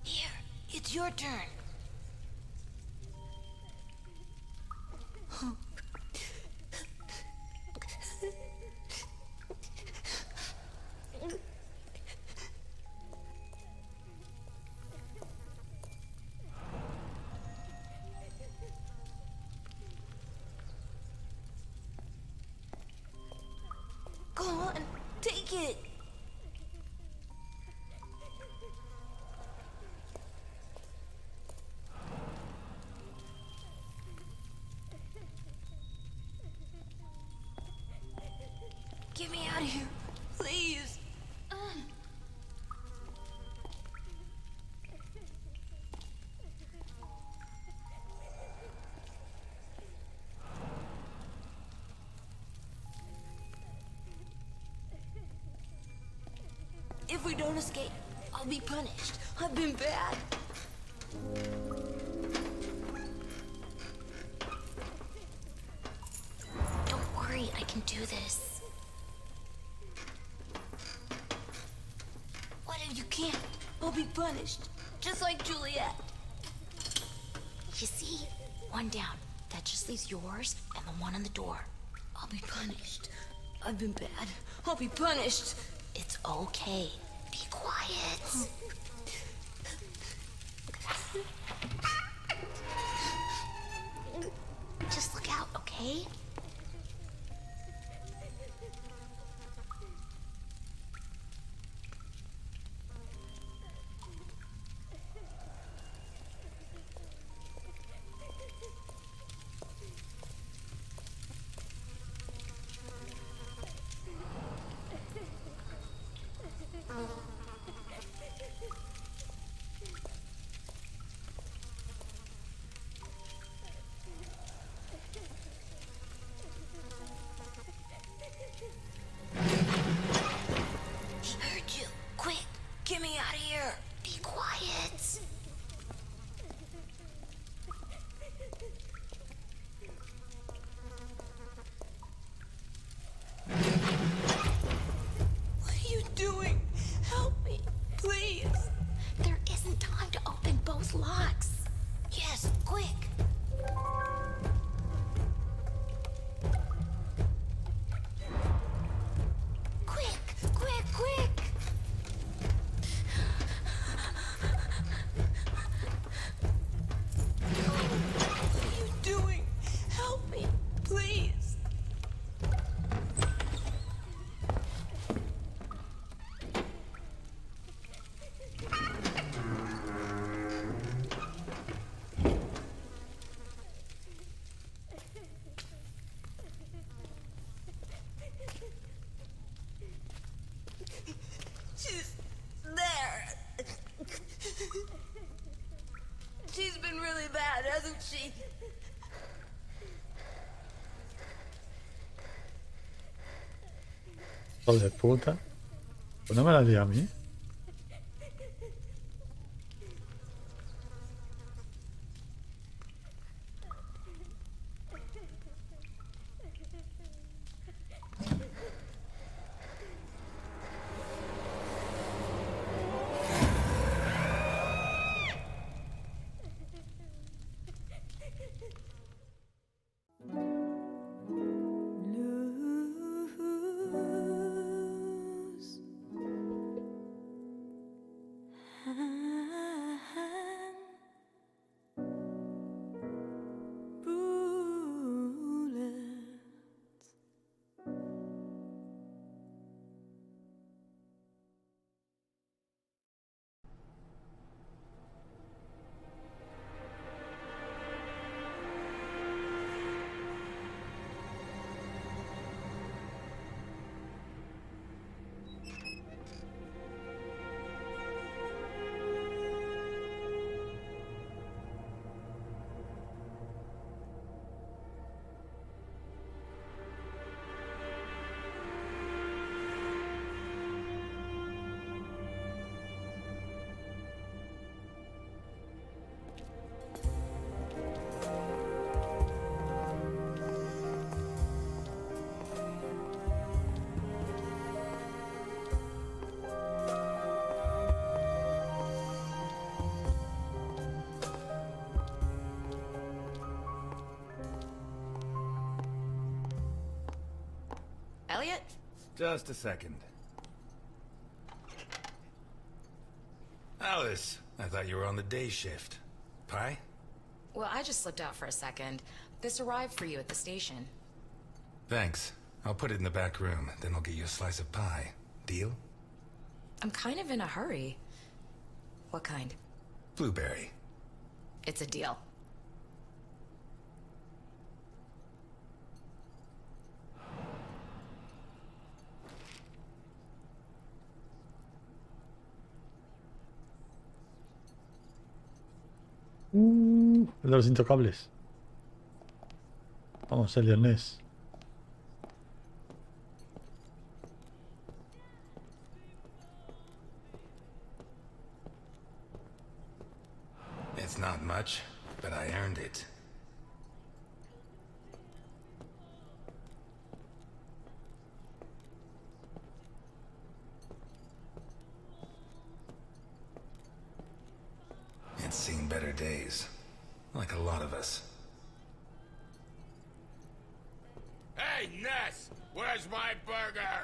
Here, it's your turn. Go on, take it. Get me out of here, please. If we don't escape, I'll be punished. I've been bad. Don't worry, I can do this. What if you can't? I'll be punished, just like Juliet. You see? One down. That just leaves yours and the one on the door. I'll be punished. I've been bad. I'll be punished. It's okay. Be quiet. Just look out, okay? Get me out of here! Be quiet! What are you doing? Help me, please! There isn't time to open both locks. Yes, quick! She's there. She's been really bad, hasn't she? Hijo de puta. Pues no me la di a mí. Elliot? Just a second. Alice, I thought you were on the day shift. Pie? Well, I just slipped out for a second. This arrived for you at the station. Thanks. I'll put it in the back room, then I'll get you a slice of pie. Deal? I'm kind of in a hurry. What kind? Blueberry. It's a deal. El de los intocables. Vamos, el Ernest. It's not much, but I earned it. It's seen better days. Like a lot of us. Hey, Ness! Where's my burger?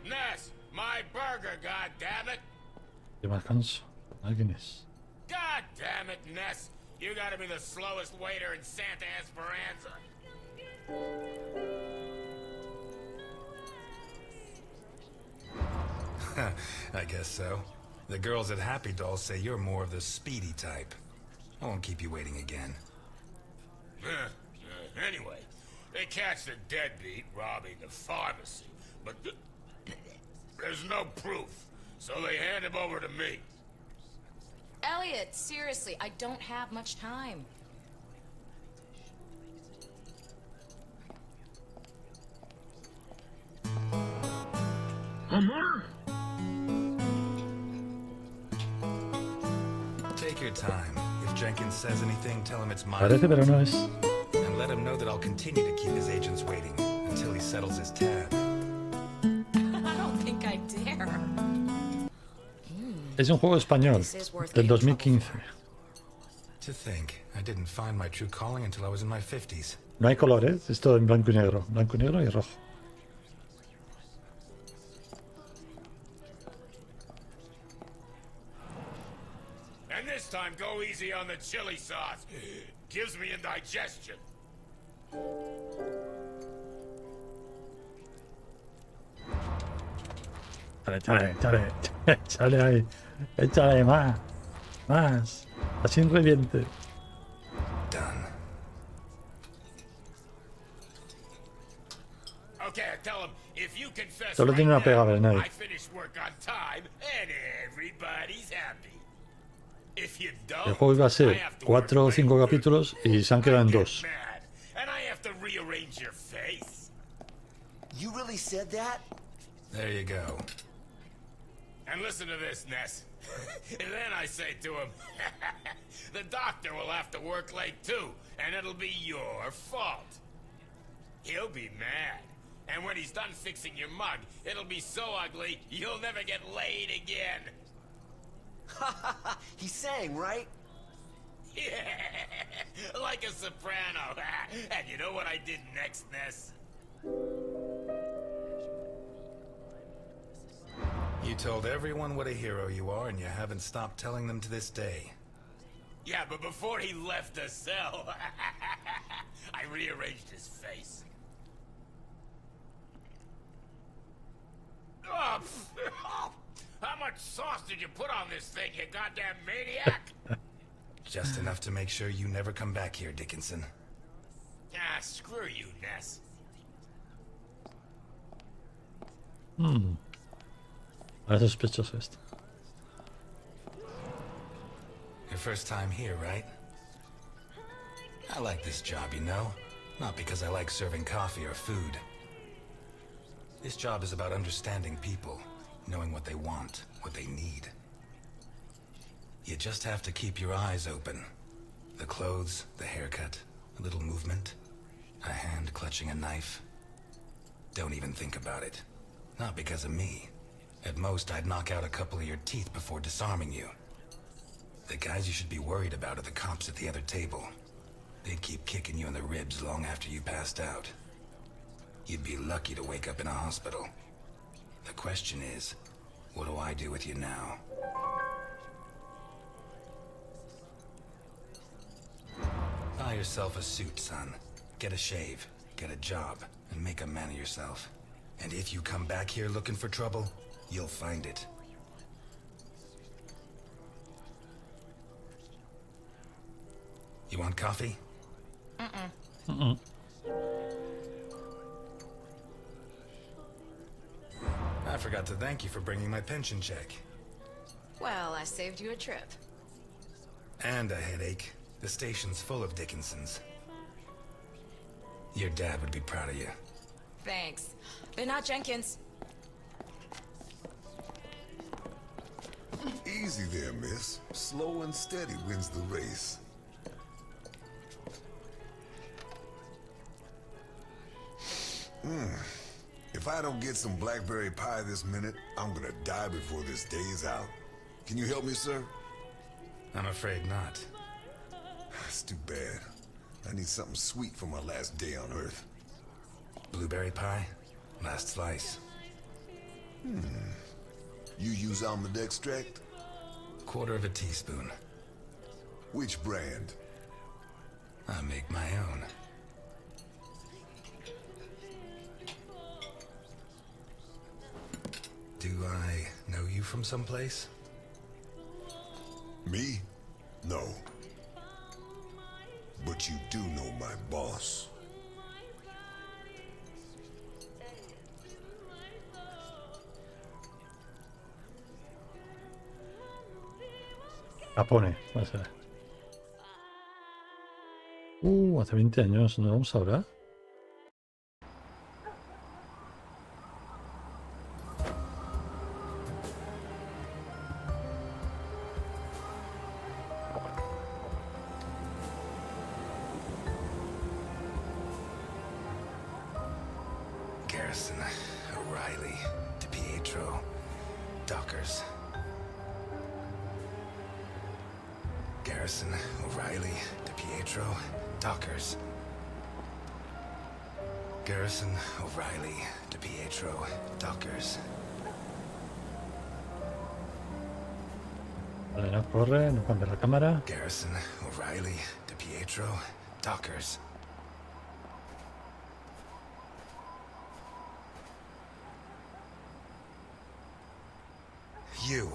Ness! My burger, goddammit! Que más canso. ¿Alguien es? God damn it, Ness! You gotta be the slowest waiter in Santa Esperanza. I guess so. The girls at Happy Doll say you're more of the speedy type. I won't keep you waiting again. Anyway, they catch the deadbeat robbing the pharmacy, but there's no proof, so they hand him over to me. Elliot, seriously, I don't have much time. Take your time. If Jenkins says anything, tell him it's mine. Parece, pero no es. And let him know that I'll continue to keep his agents waiting until he settles his tab. I don't think I dare. Es un juego español del 2015. To think, I didn't find my true calling until I was in my 50s. No hay colores, es todo en blanco y negro. Blanco y negro y rojo. And this time, go easy on the chili sauce. Gives me indigestion. Échale, échale, échale ahí. Échale más. Más. Así reviente. Done. Okay, I tell him if you confess Solo right tiene una pega, now, Bernard. I finish work on time and everybody's happy. If you don't, El juego iba a I ser have to 4 o work 5 late. capítulos y se han quedado en I get 2. mad, and I have to rearrange your face. You really said that? There you go. And listen to this, Ness. And then I say to him, the doctor will have to work late too, and it'll be your fault. He'll be mad. And when he's done fixing your mug, it'll be so ugly, you'll never get laid again. He sang, right? Yeah, like a soprano. And you know what I did next, Ness? You told everyone what a hero you are, and you haven't stopped telling them to this day. Yeah, but before he left the cell, I rearranged his face. Oh, how much sauce did you put on this thing, you goddamn maniac? Just enough to make sure you never come back here, Dickinson. Ah, screw you, Ness. Parece sospechoso esto. Your first time here, right? I like this job, you know? Not because I like serving coffee or food. This job is about understanding people, knowing what they want, what they need. You just have to keep your eyes open. The clothes, the haircut, a little movement, a hand clutching a knife. Don't even think about it. Not because of me. At most, I'd knock out a couple of your teeth before disarming you. The guys you should be worried about are the cops at the other table. They'd keep kicking you in the ribs long after you passed out. You'd be lucky to wake up in a hospital. The question is, what do I do with you now? Buy yourself a suit, son. Get a shave, get a job, and make a man of yourself. And if you come back here looking for trouble, you'll find it. You want coffee? I forgot to thank you for bringing my pension check. Well, I saved you a trip. And a headache. The station's full of Dickinsons. Your dad would be proud of you. Thanks. But not Jenkins. Easy there, miss. Slow and steady wins the race. If I don't get some blackberry pie this minute, I'm gonna die before this day is out. Can you help me, sir? I'm afraid not. It's too bad. I need something sweet for my last day on Earth. Blueberry pie? Last slice. You use almond extract? Quarter of a teaspoon. Which brand? I make my own. Do I know you from someplace? Me? No. But you do know my boss. Capone, va a ser. Hace 20 años, ¿no vamos ahora? Garrison, O'Reilly, DiPietro, Dockers. Garrison, O'Reilly, DiPietro, Dockers. Garrison, O'Reilly, DiPietro, Dockers. Vale, no corre, no cambia la cámara. Garrison, O'Reilly, DiPietro, Dockers. You,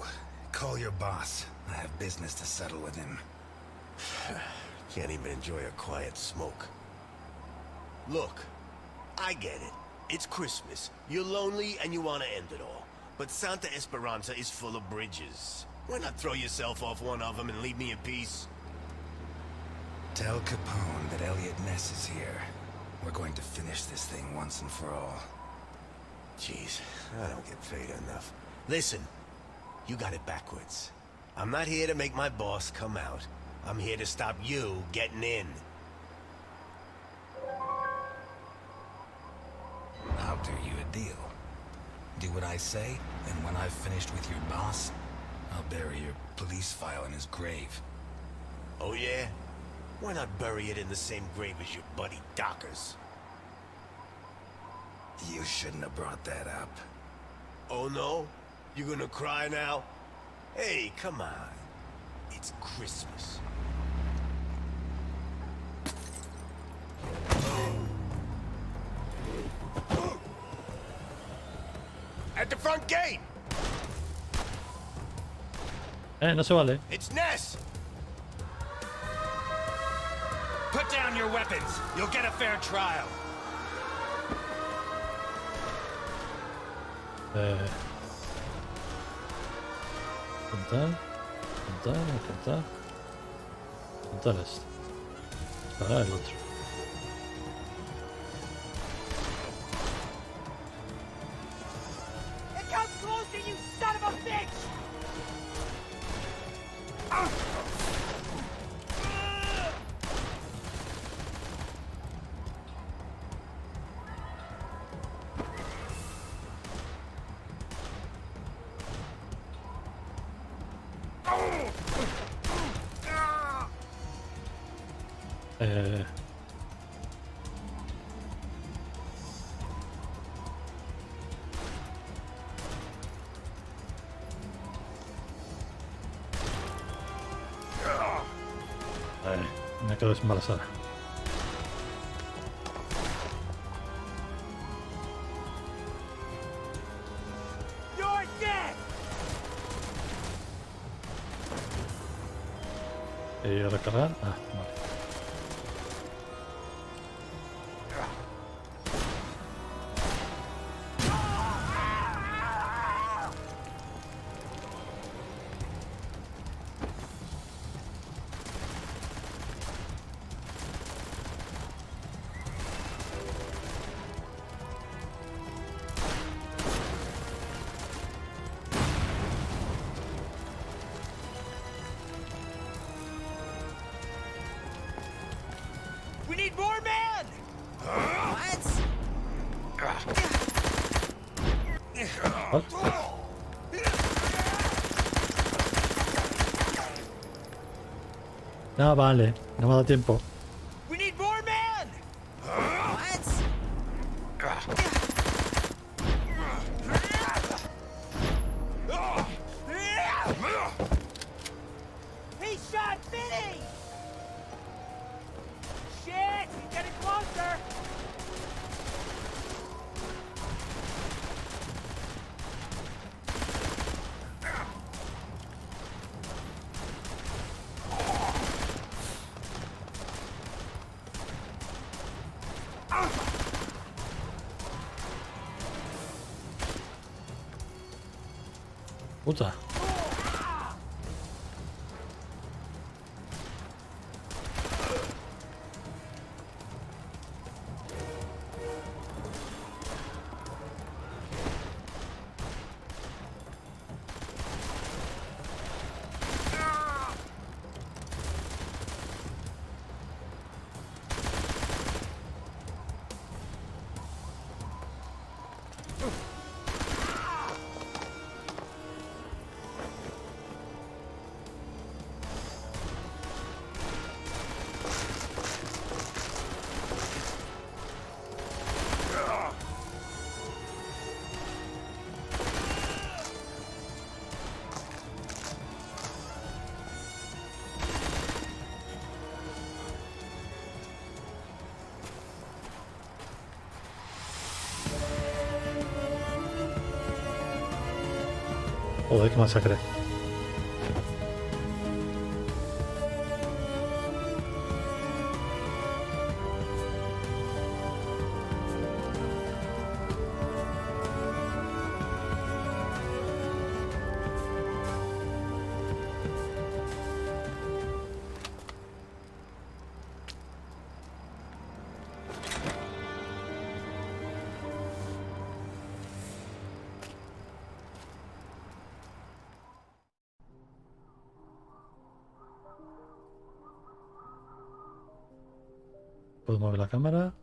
call your boss. I have business to settle with him. Can't even enjoy a quiet smoke. Look, I get it. It's Christmas. You're lonely and you want to end it all. But Santa Esperanza is full of bridges. Why not throw yourself off one of them and leave me in peace? Tell Capone that Elliot Ness is here. We're going to finish this thing once and for all. Jeez, I don't get paid enough. Listen, you got it backwards. I'm not here to make my boss come out. I'm here to stop you getting in. I'll do you a deal. Do what I say, and when I've finished with your boss, I'll bury your police file in his grave. Oh yeah? Why not bury it in the same grave as your buddy Docker's? You shouldn't have brought that up. Oh no? You gonna cry now? Hey, come on. It's Christmas. At the front gate! No se vale. It's Ness! Put down your weapons. You'll get a fair trial. Cantar. Cantar esto. Para el otro. It comes closer, you son of a bitch! Me quedo embarazada. You're dead! ¿Y recargar? Ah, vale. We need more men! What? No, vale. No me da tiempo. We need more men! He shot Vinny! Shit, he's getting closer! Puta. Joder, qué masacre. puedo mover la cámara.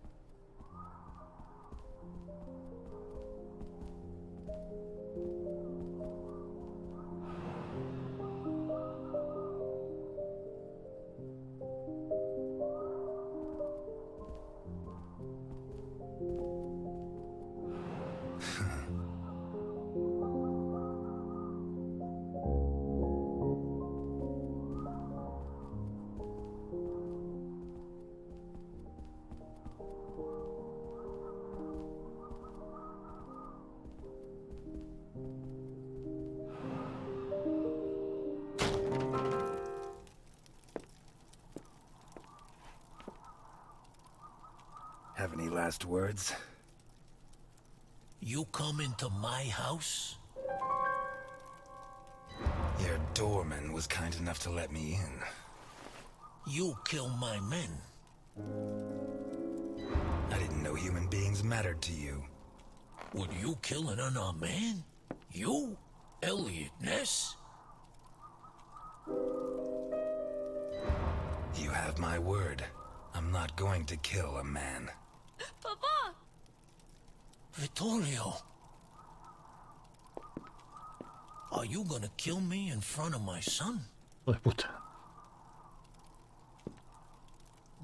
Have any last words? You come into my house? Your doorman was kind enough to let me in. You kill my men. I didn't know human beings mattered to you. Would you kill an unarmed man? You? Elliot Ness? You have my word. I'm not going to kill a man. Papa! Vittorio. Are you gonna kill me in front of my son? Hijo de puta.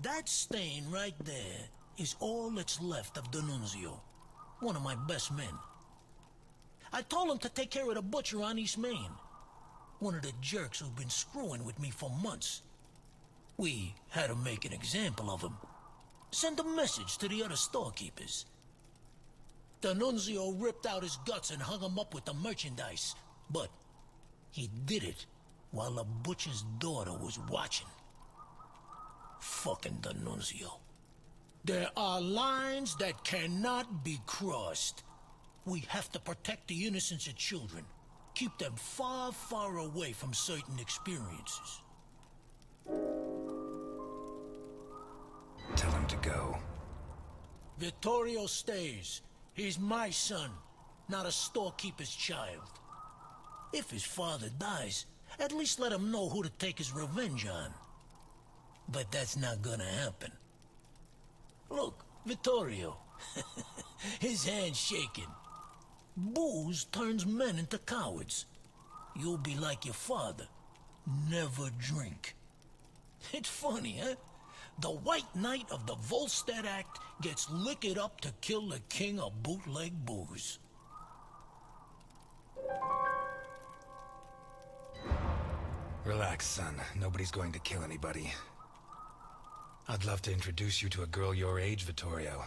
That stain right there is all that's left of D'Annunzio, one of my best men. I told him to take care of the butcher on East Main, one of the jerks who've been screwing with me for months. We had to make an example of him. Send a message to the other storekeepers. D'Annunzio ripped out his guts and hung him up with the merchandise, but he did it while the butcher's daughter was watching. Fucking D'Annunzio. There are lines that cannot be crossed. We have to protect the innocence of children. Keep them far, far away from certain experiences. Tell him to go. Vittorio stays. He's my son, not a storekeeper's child. If his father dies, at least let him know who to take his revenge on. But that's not gonna happen. Look, Vittorio. His hand's shaking. Booze turns men into cowards. You'll be like your father. Never drink. It's funny, huh? The White Knight of the Volstead Act gets liquored up to kill the king of bootleg booze. Relax, son. Nobody's going to kill anybody. I'd love to introduce you to a girl your age, Vittorio.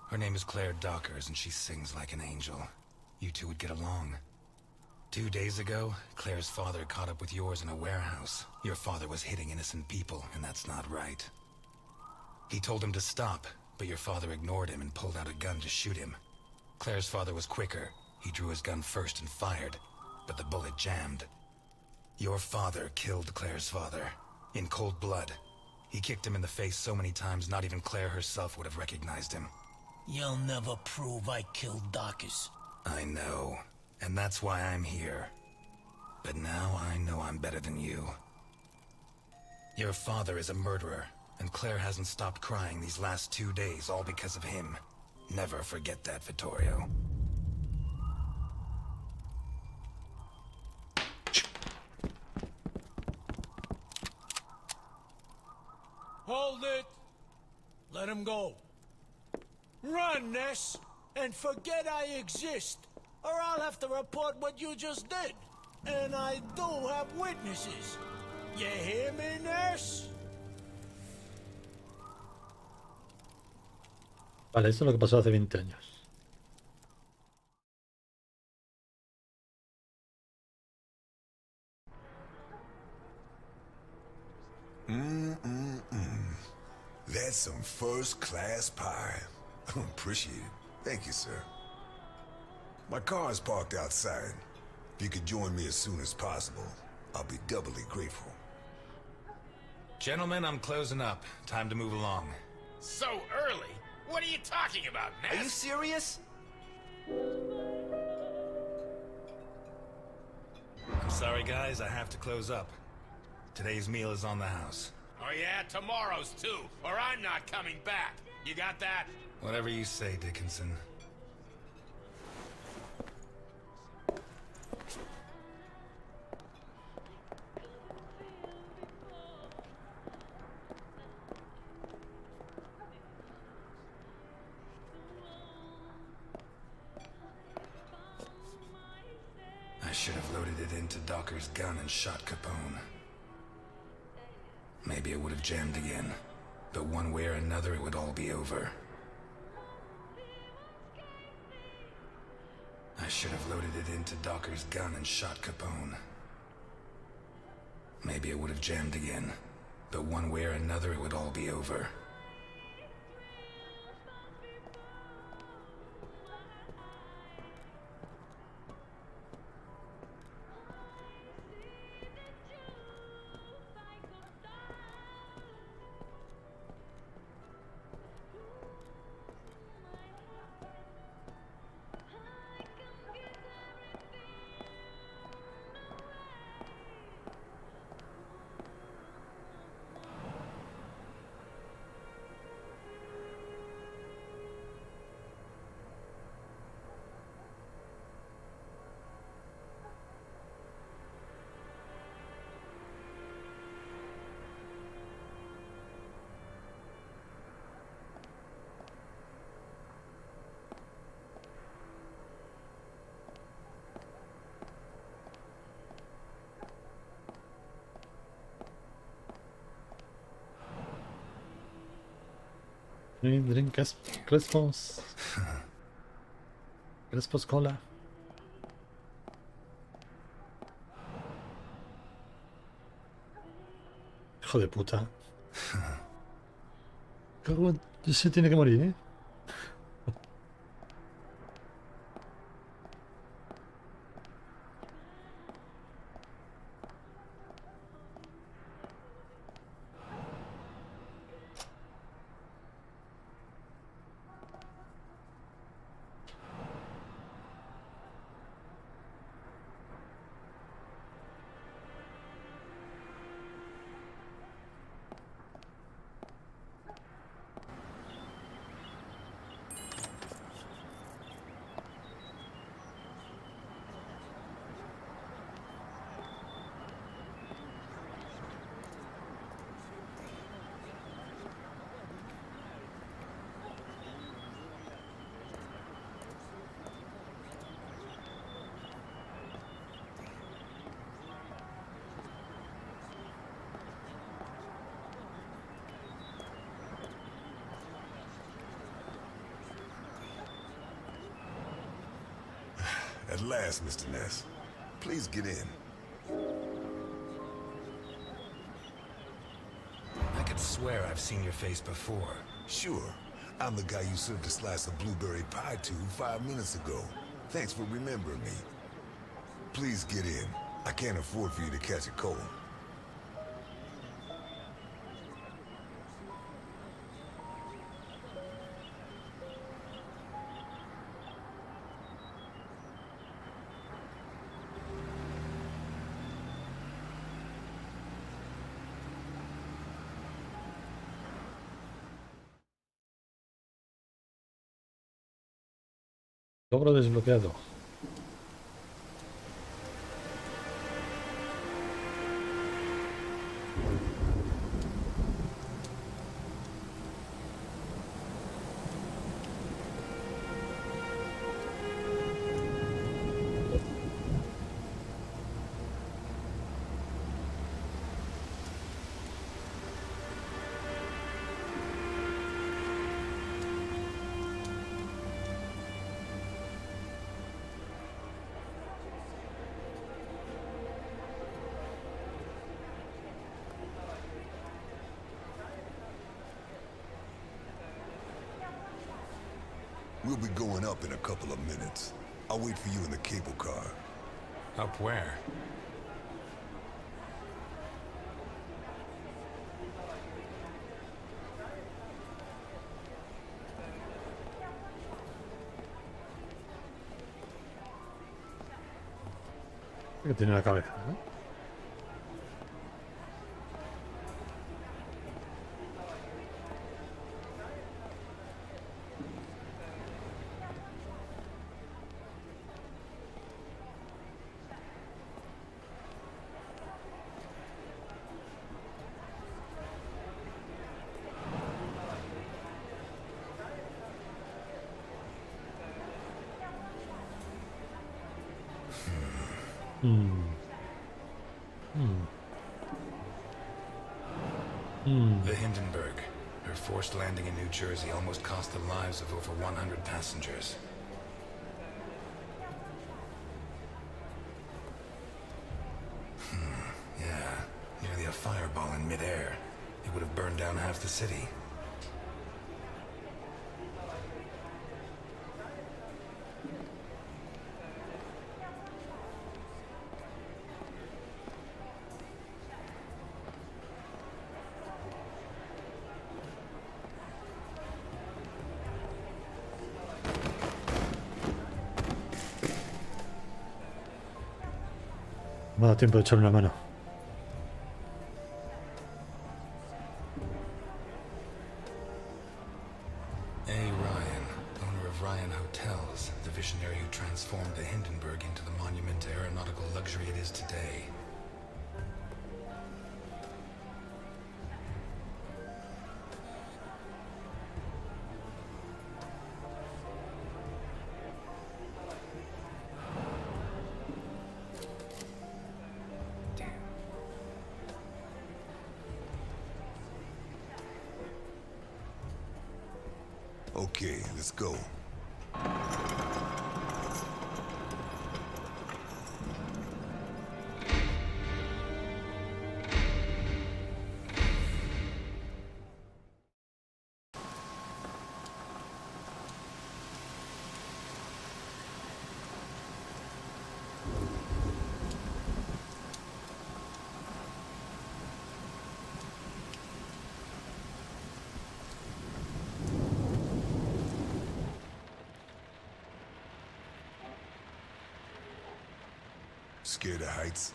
Her name is Claire Dockers, and she sings like an angel. You two would get along. 2 days ago, Claire's father caught up with yours in a warehouse. Your father was hitting innocent people, and that's not right. He told him to stop, but your father ignored him and pulled out a gun to shoot him. Claire's father was quicker. He drew his gun first and fired, but the bullet jammed. Your father killed Claire's father, in cold blood. He kicked him in the face so many times not even Claire herself would have recognized him. You'll never prove I killed Dockers. I know, and that's why I'm here. But now I know I'm better than you. Your father is a murderer, and Claire hasn't stopped crying these last 2 days, all because of him. Never forget that, Vittorio. Hold it! Let him go. Run, Ness, and forget I exist, or I'll have to report what you just did. And I do have witnesses. You hear me, Ness? Vale, esto es lo que pasó hace 20 años. That's some first-class pie. Appreciate it. Thank you, sir. My car is parked outside. If you could join me as soon as possible, I'll be doubly grateful. Gentlemen, I'm closing up. Time to move along. So early? What are you talking about, Ness? Are you serious? I'm sorry, guys. I have to close up. Today's meal is on the house. Oh yeah, tomorrow's too, or I'm not coming back. You got that? Whatever you say, Dickinson. I should have loaded it into Docker's gun and shot Capone. Maybe it would have jammed again, but one way or another it would all be over. I should have loaded it into Docker's gun and shot Capone. Maybe it would have jammed again, but one way or another it would all be over. Drink Crespos. Crespos Cola. Hijo de puta. ¿Cómo se tiene que morir, eh? At last, Mr. Ness. Please get in. I could swear I've seen your face before. Sure. I'm the guy you served a slice of blueberry pie to 5 minutes ago. Thanks for remembering me. Please get in. I can't afford for you to catch a cold. Logro desbloqueado. We'll be going up in a couple of minutes. I'll wait for you in the cable car. Up where? Que tiene la cabeza, ¿no? The Hindenburg. Her forced landing in New Jersey almost cost the lives of over 100 passengers. Yeah, nearly a fireball in midair. It would have burned down half the city. Me ha dado tiempo de echarle una mano. A. Ryan, owner of Ryan Hotels, the visionary who transformed the Hindenburg into the monument to aeronautical luxury it is today. Okay, let's go. Scared of heights?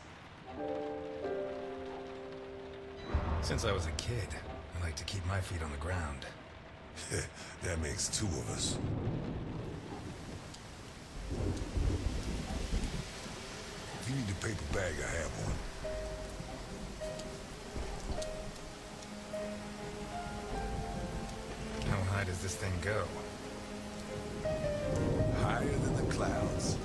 Since I was a kid, I like to keep my feet on the ground. That makes two of us. If you need a paper bag, I have one. How high does this thing go? Higher than the clouds.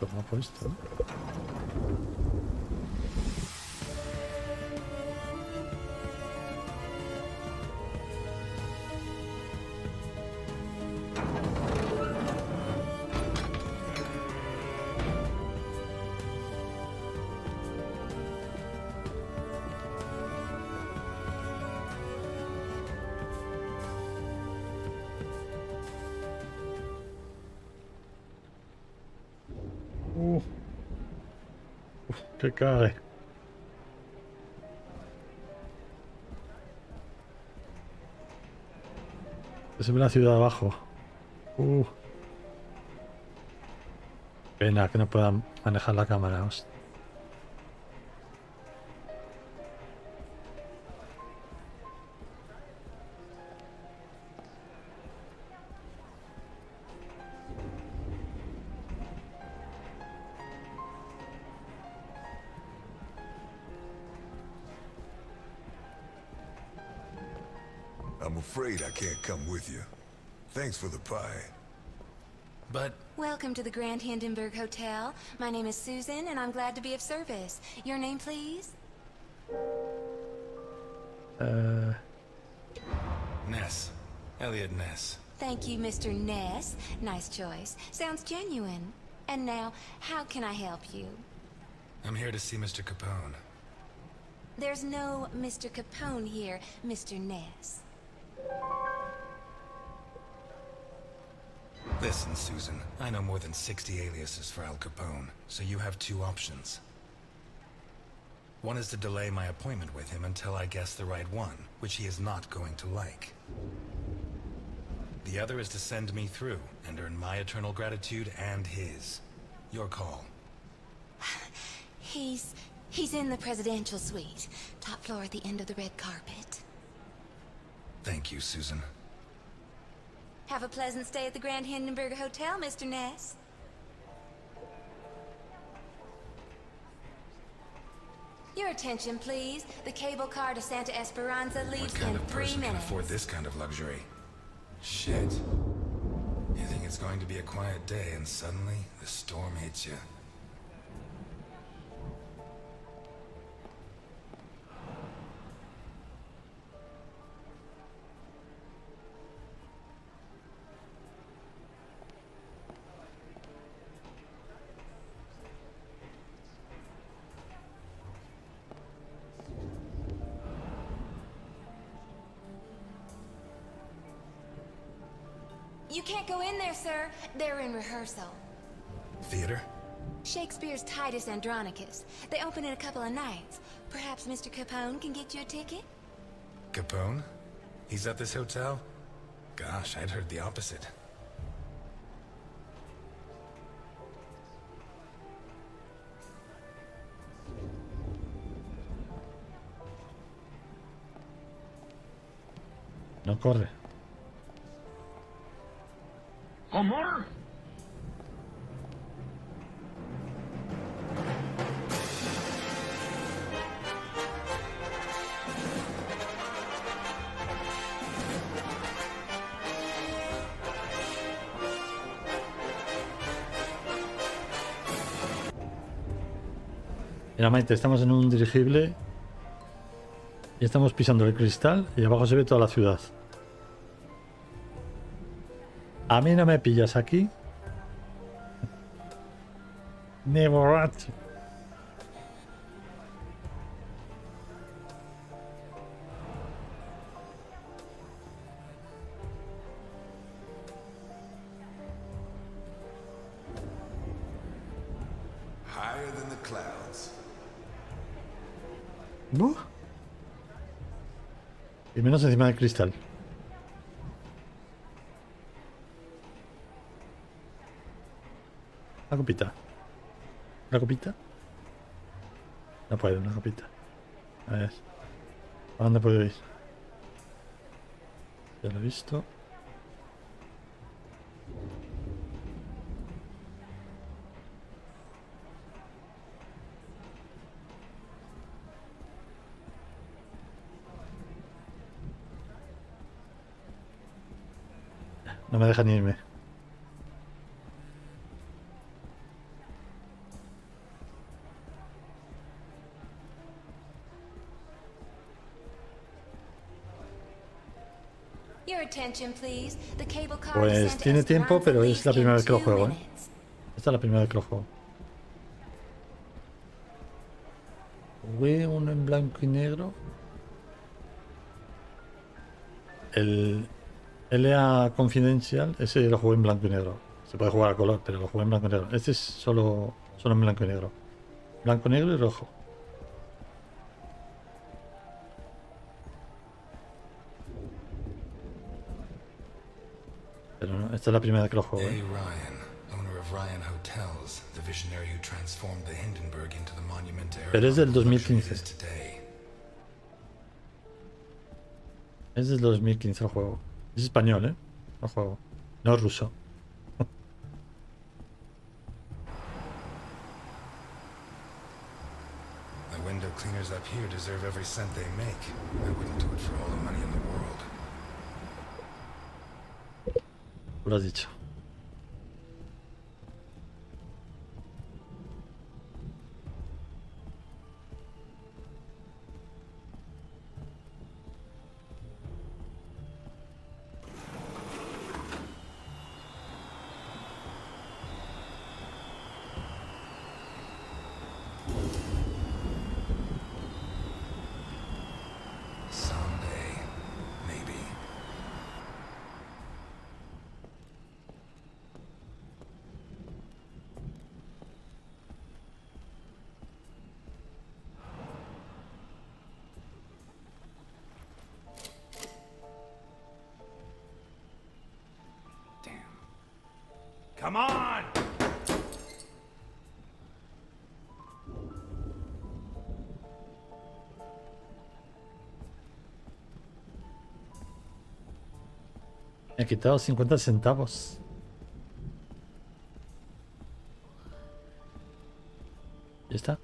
¿Cómo ha puesto? Que cae. Se ve la ciudad abajo. Pena que no puedan manejar la cámara. Hostia. I'm afraid I can't come with you. Thanks for the pie. But Welcome to the Grand Hindenburg Hotel. My name is Susan, and I'm glad to be of service. Your name, please? Ness. Elliot Ness. Thank you, Mr. Ness. Nice choice. Sounds genuine. And now, how can I help you? I'm here to see Mr. Capone. There's no Mr. Capone here, Mr. Ness. Listen, Susan. I know more than 60 aliases for Al Capone, so you have two options. One is to delay my appointment with him until I guess the right one, which he is not going to like. The other is to send me through and earn my eternal gratitude and his. Your call. He's in the presidential suite. Top floor at the end of the red carpet. Thank you, Susan. Have a pleasant stay at the Grand Hindenburg Hotel, Mr. Ness. Your attention, please. The cable car to Santa Esperanza What leaves kind in of 3 person can minutes. afford this kind of luxury? Shit. You think it's going to be a quiet day and suddenly the storm hits you. You can't go in there, sir. They're in rehearsal. Theater? Shakespeare's Titus Andronicus. They open in a couple of nights. Perhaps Mr. Capone can get you a ticket? Capone? He's at this hotel? Gosh, I'd heard the opposite. No corre. Amor? Mira, Maite, estamos en un dirigible y estamos pisando el cristal y abajo se ve toda la ciudad. A mí no me pillas aquí. Ni borracho. Higher than the clouds. ¿No? Y menos encima del cristal. Una copita. ¿Una copita? No puede, una copita. A ver. ¿A dónde puedo ir? Ya lo he visto. No me deja ni irme. Your attention, please. The cable car to Pues Santa tiene tiempo, Esperanza pero es leaves la primera in vez que lo 2 juego, ¿eh? minutes. Esta es la primera vez que lo juego. Jugué uno en blanco y negro. El LA Confidential, ese lo jugué en blanco y negro. Se puede jugar a color, pero lo jugué en blanco y negro. Este es solo en blanco y negro. Blanco, negro y rojo. Pero no, esta es la primera vez que lo juego, A. ¿eh? Ryan, owner of Ryan Hotels, the visionary who transformed the Hindenburg into the monument to Pero es del aeronautical luxury it 2015. is today. Es del 2015 el juego. Es español, ¿eh? El juego. No es ruso. The window cleaners up here deserve every cent they make. I wouldn't do it for all the money in the world. Lo has dicho. Someday, maybe. Come on! Me ha quitado 50 centavos. ¿Ya está?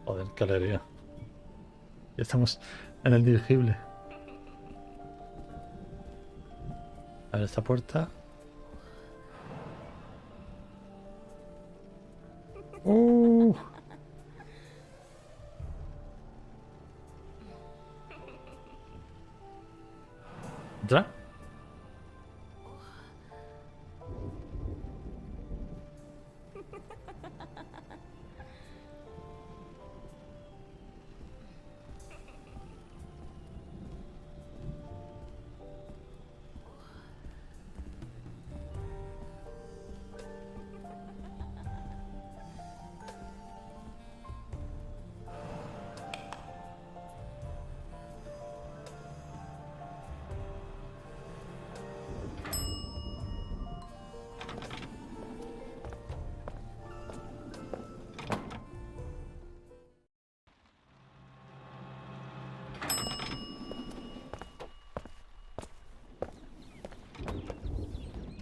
Joder, qué alegría. Ya estamos en el dirigible. A ver esta puerta. ¿Entra?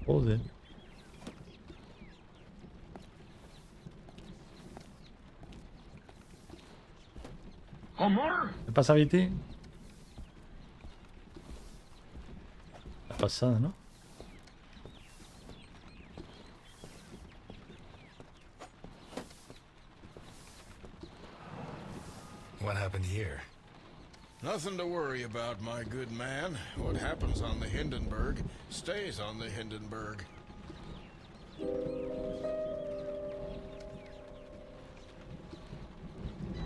Joder. ¿Qué pasa, Viti? La pasada, ¿no? What happened here? Nothing to worry about, my good man. What happens on the Hindenburg stays on the Hindenburg.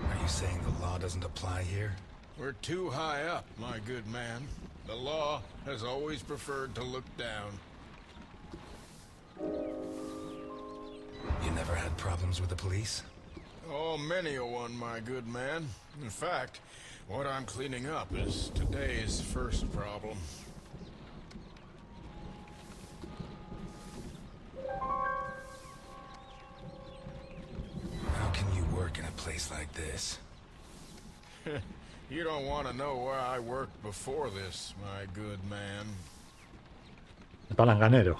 Are you saying the law doesn't apply here? We're too high up, my good man. The law has always preferred to look down. You never had problems with the police? Oh, many a one, my good man. In fact, what I'm cleaning up is today's first problem. How can you work in a place like this? You don't want to know where I worked before this, my good man. El palanganero.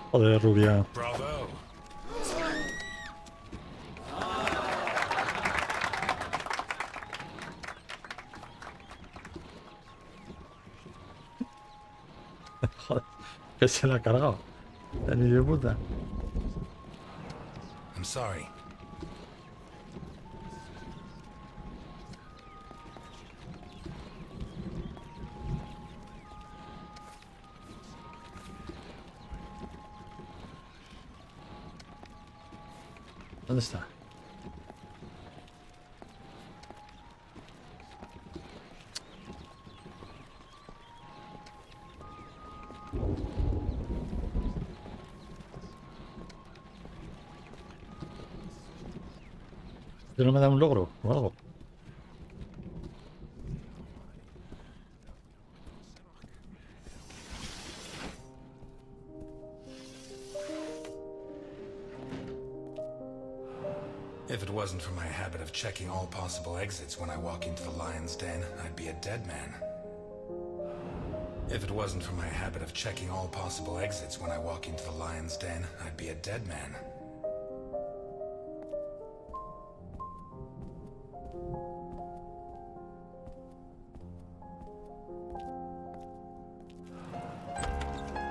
Joder, rubia. Bravo! Joder, que se la ha cargado. El niño de puta. I'm sorry. ¿Dónde está? ¿Pero no me da un logro o algo? If it wasn't for my habit of checking all possible exits when I walk into the lion's den, I'd be a dead man. If it wasn't for my habit of checking all possible exits when I walk into the lion's den, I'd be a dead man.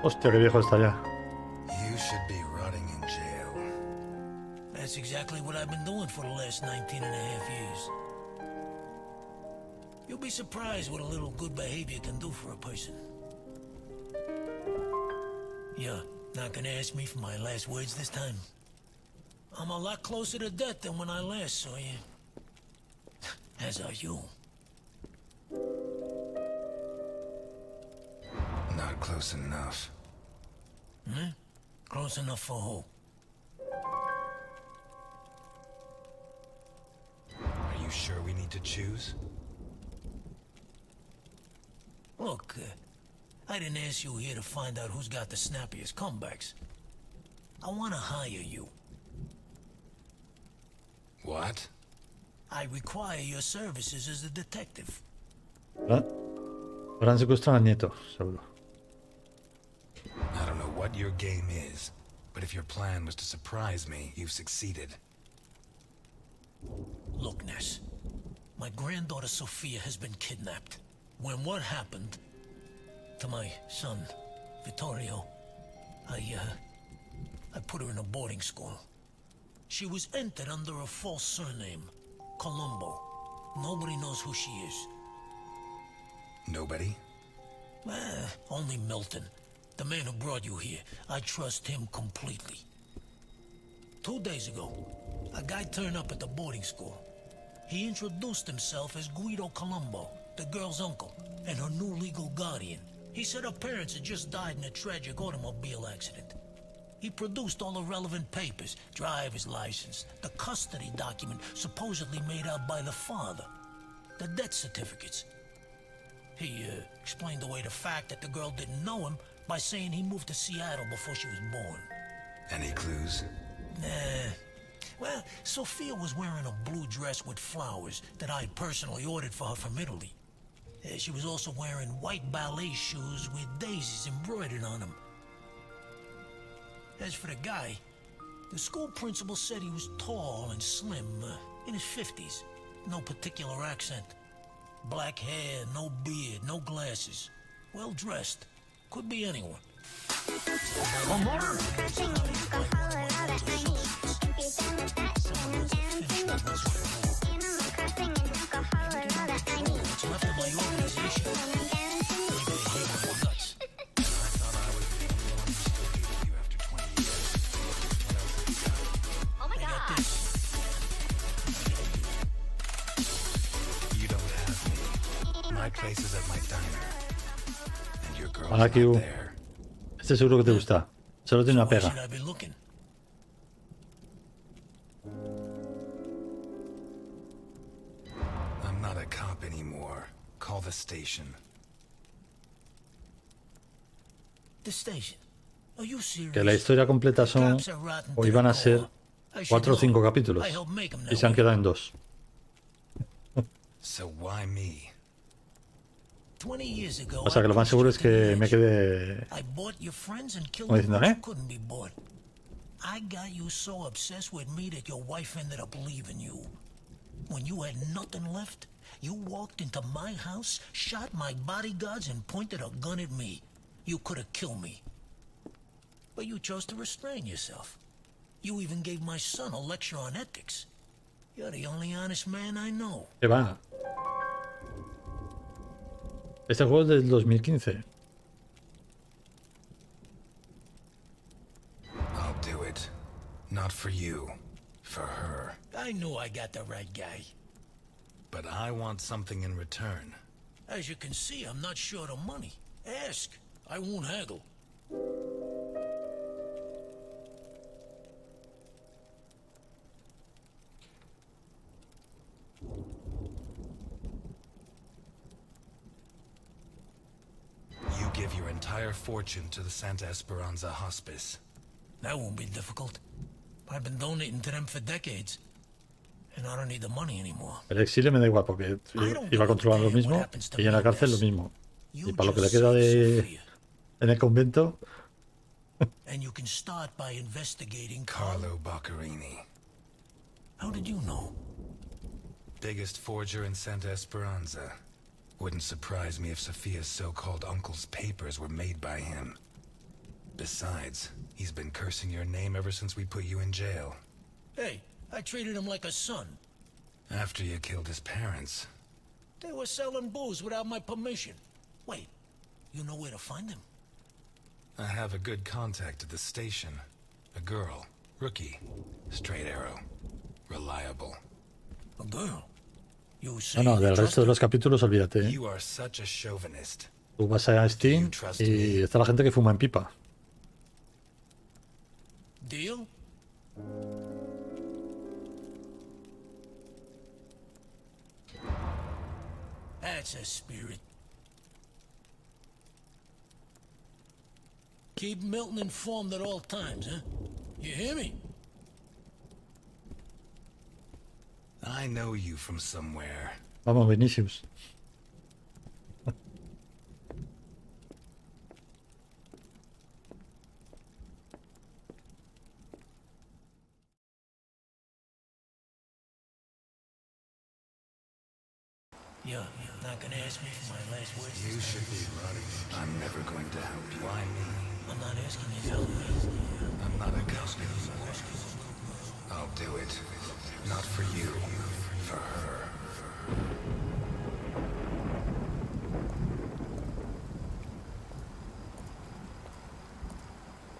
Hostia, qué viejo está ya. You should be rotting in jail. That's exactly what I've been doing for the last 19 and a half years. You'll be surprised what a little good behavior can do for a person. You're not gonna ask me for my last words this time? I'm a lot closer to death than when I last saw you. As are you. Not close enough. Hmm? Close enough for who? Are you sure we need to choose? Look, I didn't ask you here to find out who's got the snappiest comebacks. I want to hire you. What? I require your services as a detective. ¿Verdad? Habrán secuestrado al nieto, seguro. I don't know what your game is, but if your plan was to surprise me, you've succeeded. Look, Ness. My granddaughter Sophia has been kidnapped. When what happened to my son, Vittorio, I put her in a boarding school. She was entered under a false surname, Colombo. Nobody knows who she is. Nobody? Only Milton, the man who brought you here. I trust him completely. 2 days ago, a guy turned up at the boarding school. He introduced himself as Guido Colombo, the girl's uncle, and her new legal guardian. He said her parents had just died in a tragic automobile accident. He produced all the relevant papers, driver's license, the custody document supposedly made out by the father, the death certificates. He explained away the fact that the girl didn't know him by saying he moved to Seattle before she was born. Any clues? Nah. Well, Sophia was wearing a blue dress with flowers that I personally ordered for her from Italy. She was also wearing white ballet shoes with daisies embroidered on them. As for the guy, the school principal said he was tall and slim, in his 50s. No particular accent. Black hair, no beard, no glasses. Well dressed. Could be anyone. Hola, Q. Este seguro que te gusta. Solo tiene una pega. I'm not a cop anymore. Call the station. The station? Are you serious? Que la historia completa son, o iban a ser, 4 o 5 capítulos. Y se han quedado en 2. So why me? O sea que lo más seguro es que me quede como diciendo, I got you so obsessed with me that your wife ended up leaving you. When you had nothing left, you walked into my house, shot my bodyguards, and pointed a gun at me. You could have killed me. But you chose to restrain yourself. You even gave my son a lecture on ethics. You're the only honest man I know. ¿Qué va? Este juego es del 2015. I'll do it. Not for you. For her. I knew I got the right guy. But I want something in return. As you can see, I'm not short of money. Ask. I won't haggle. You give your entire fortune to the Santa Esperanza Hospice. That won't be difficult. I've been donating to them for decades. and I don't need the money anymore. El exilio me da igual porque iba a controlar lo mismo y en la cárcel lo mismo. Y para lo que le queda de en el convento. And you can start by investigating Carlo Boccarini. How did you know? Biggest forger in Santa Esperanza. Wouldn't surprise me if Sophia's so-called uncle's papers were made by him. Besides, he's been cursing your name ever since we put you in jail. Hey, I treated him like a son. After you killed his parents. They were selling booze without my permission. Wait, you know where to find them? I have a good contact at the station. A girl. Rookie. Straight arrow. Reliable. A girl? No, del resto de los capítulos olvídate. ¿Eh? You are such a chauvinist. Tú vas a Steam y está la gente que fuma en pipa. Deal? That's a spirit. Keep Milton informed at all times, huh? You hear me? I know you from somewhere. Vamos, Vinicius. You're not gonna ask me for my last words? You should be running. I'm never going to help you. Why me? I'm not asking you to help me. I'm not a ghost anymore. I'll do it. Not for you. For her.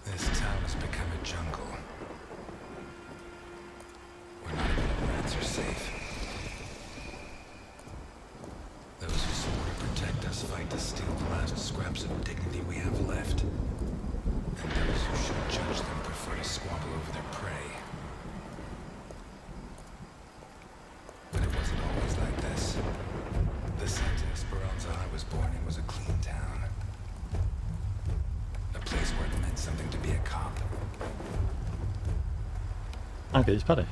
This town has become a jungle. Where not even the rats are safe. Those who swore to protect us fight to steal the last scraps of dignity we have left. And those who should judge them prefer to squabble over their prey. But it wasn't always like this. The Santa Esperanza I was born in was a clean town. A place where it meant something to be a cop. Ah, que dispare.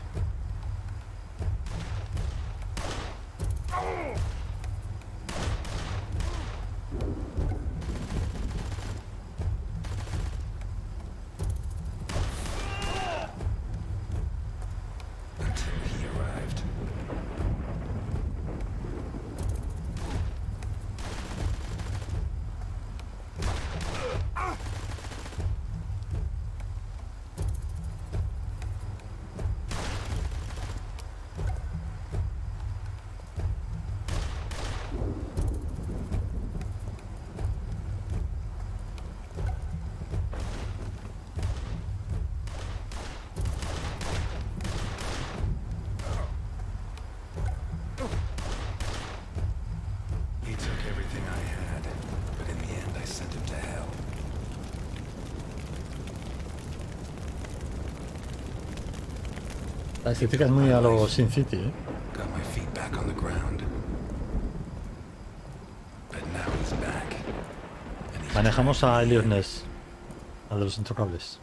La estética es muy a lo Sin City, ¿eh? Manejamos a Elliot Ness, al de los intocables.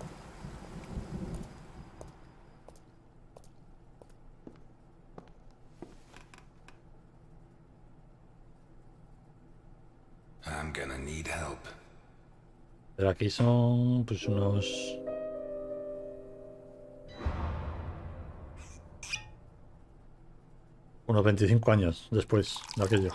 Pero aquí son pues unos... unos 25 años después de aquello.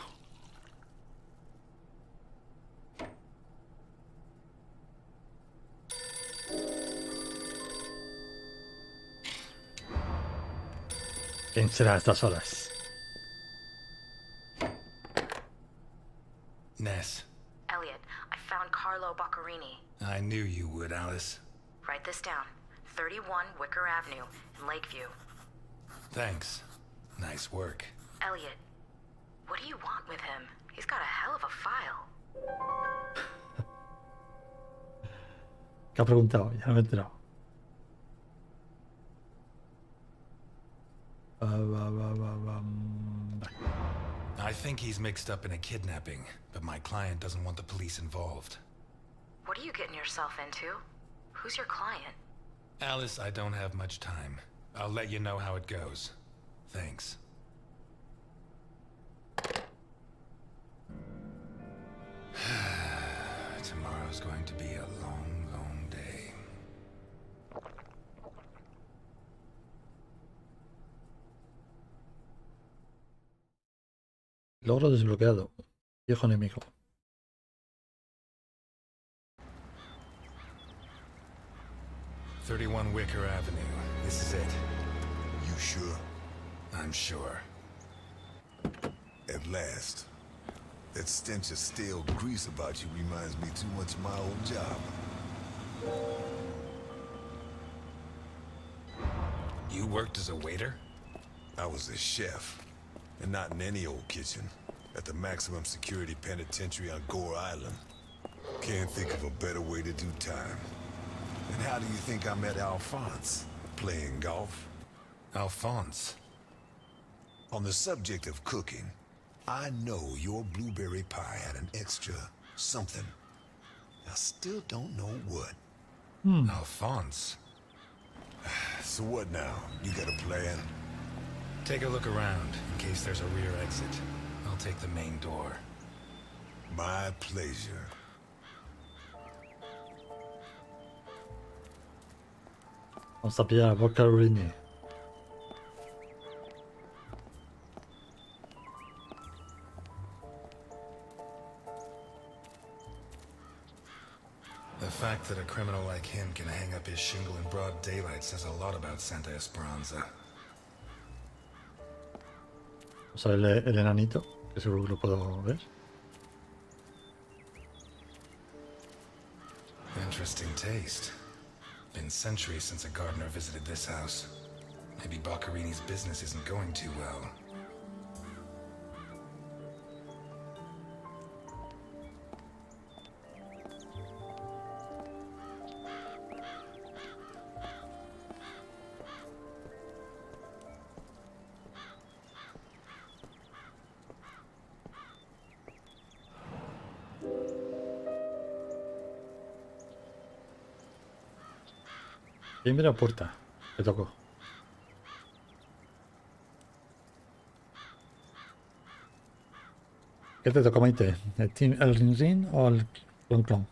¿Quién será a estas horas? Ness. Elliot, I found Carlo Boccarini. I knew you would, Alice. Write this down. 31 Wicker Avenue in Lakeview. Thanks. Nice work. Elliot, what do you want with him? He's got a hell of a file. ¿Qué ha preguntado? Ya no me he enterado. I think he's mixed up in a kidnapping, but my client doesn't want the police involved. What are you getting yourself into? Who's your client? Alice, I don't have much time. I'll let you know how it goes. Thanks. Tomorrow's going to be a long, long day. Logro desbloqueado. Viejo enemigo. "31 Wicker Avenue. This is it." You sure? I'm sure. At last. That stench of stale grease about you reminds me too much of my old job. You worked as a waiter? I was a chef. And not in any old kitchen. At the maximum security penitentiary on Gore Island. Can't think of a better way to do time. And how do you think I met Alphonse? Playing golf? Alphonse? On the subject of cooking, I know your blueberry pie had an extra something. I still don't know what. Alphonse? So what now? You got a plan? Take a look around, in case there's a rear exit. I'll take the main door. My pleasure. Vamos a pillar a Boccarini. The fact that a criminal like him can hang up his shingle in broad daylight says a lot about Santa Esperanza. Vamos a ver el enanito, que seguro que lo puedo ver. Interesting taste. Been centuries since a gardener visited this house. Maybe Boccarini's business isn't going too well. Primera puerta. Le tocó. ¿Qué te tocó, Maite? ¿El ring ring o el clon clon?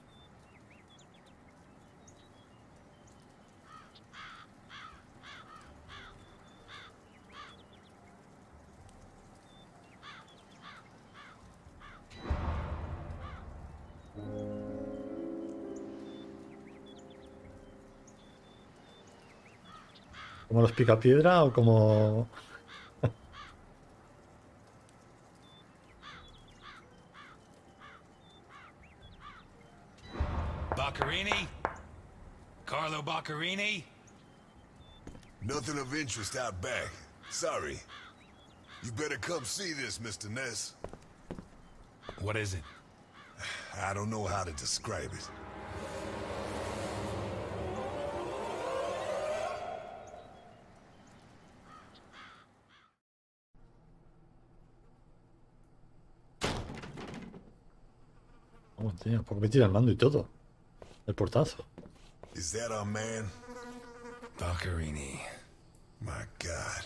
¿Como los picapiedra o como...? Boccarini? Carlo Boccarini? Nothing of interest out back. Sorry. You better come see this, Mr. Ness. What is it? I don't know how to describe it. Oh, tío, porque me tira el mando y todo. El portazo. Is that our man? Boccarini. My God.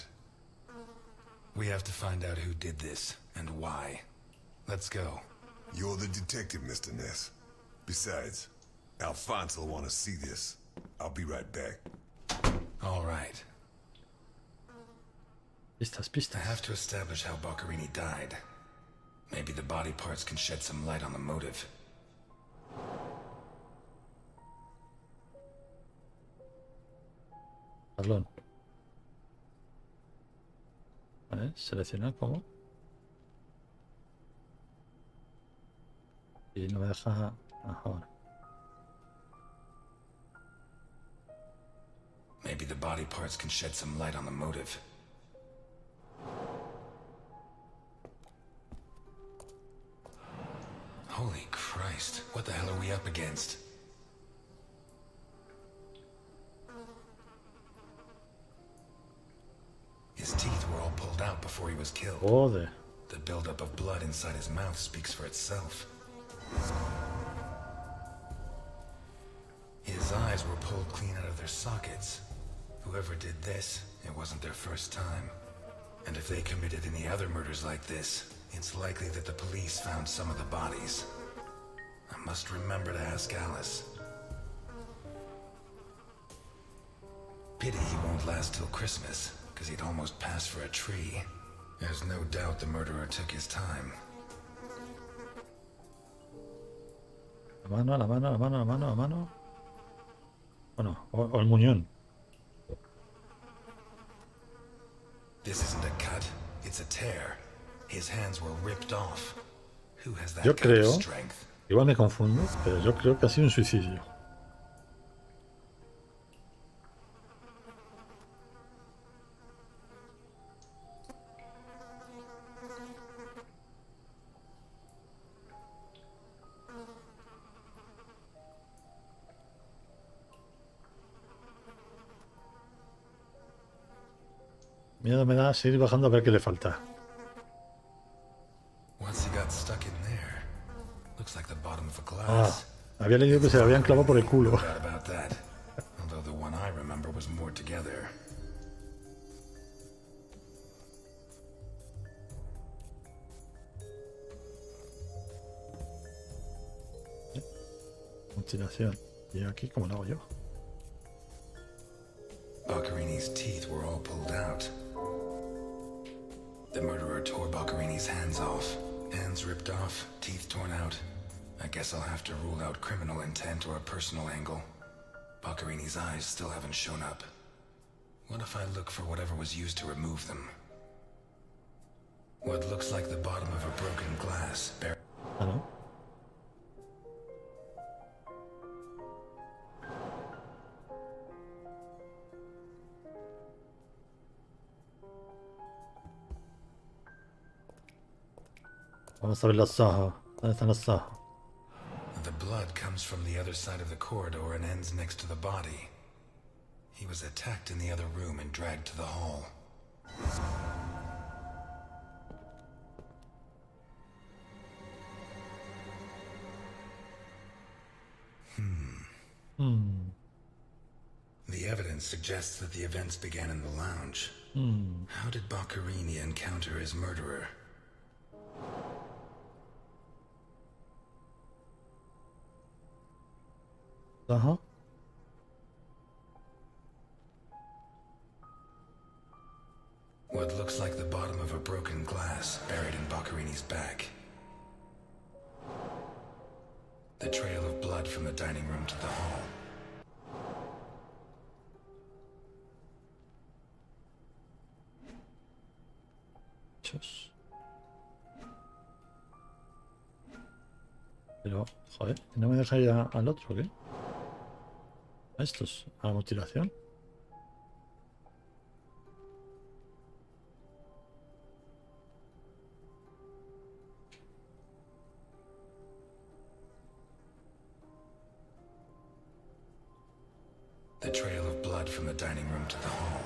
We have to find out who did this, and why. Let's go. You're the detective, Mr. Ness. Besides, Alphonse will want to see this. I'll be right back. All right. Pistas, I pistas. have to establish how Boccarini died. Maybe the body parts can shed some light on the motive. Tablón. Vale, seleccionar como. Y no me deja... ahora. Maybe the body parts can shed some light on the motive. Holy Christ, what the hell are we up against? His teeth were all pulled out before he was killed. Joder. The buildup of blood inside his mouth speaks for itself. His eyes were pulled clean out of their sockets. Whoever did this, it wasn't their first time. And if they committed any other murders like this, it's likely that the police found some of the bodies. I must remember to ask Alice. Pity he won't last till Christmas, because he'd almost pass for a tree. There's no doubt the murderer took his time. La mano, la mano, la mano, la mano, la mano. Bueno, o el muñón. This isn't a cut, it's a tear. His hands were ripped off. Who has that Yo kind of creo, strength? igual me confundo, pero yo creo que ha sido un suicidio. Miedo me da seguir bajando a ver qué le falta. Once he got stuck in there, looks like the bottom of a Ah, glass. había leído que se le habían clavado por el culo. No doubt about that. Although the one I remember was more together. Mutilación. ¿Y aquí cómo lo hago yo? Boccarini's teeth were all pulled out. The murderer tore Boccarini's hands off. Hands ripped off, teeth torn out. I guess I'll have to rule out criminal intent or a personal angle. Boccarini's eyes still haven't shown up. What if I look for whatever was used to remove them? What looks like the bottom of a broken glass. Ah, no. Vamos a ver las Zaha. ¿Dónde están las Zaha? The blood comes from the other side of the corridor and ends next to the body. He was attacked in the other room and dragged to the hall. The evidence suggests that the events began in the lounge. How did Boccarini encounter his murderer? Zaha. What looks like the bottom of a broken glass buried in Boccarini's back. The trail of blood from the dining room to the hall. Chus. Pero, joder, ¿no me deja ir al otro o qué? ¿A estos? ¿A la mutilación? The trail of blood from the dining room to the hall.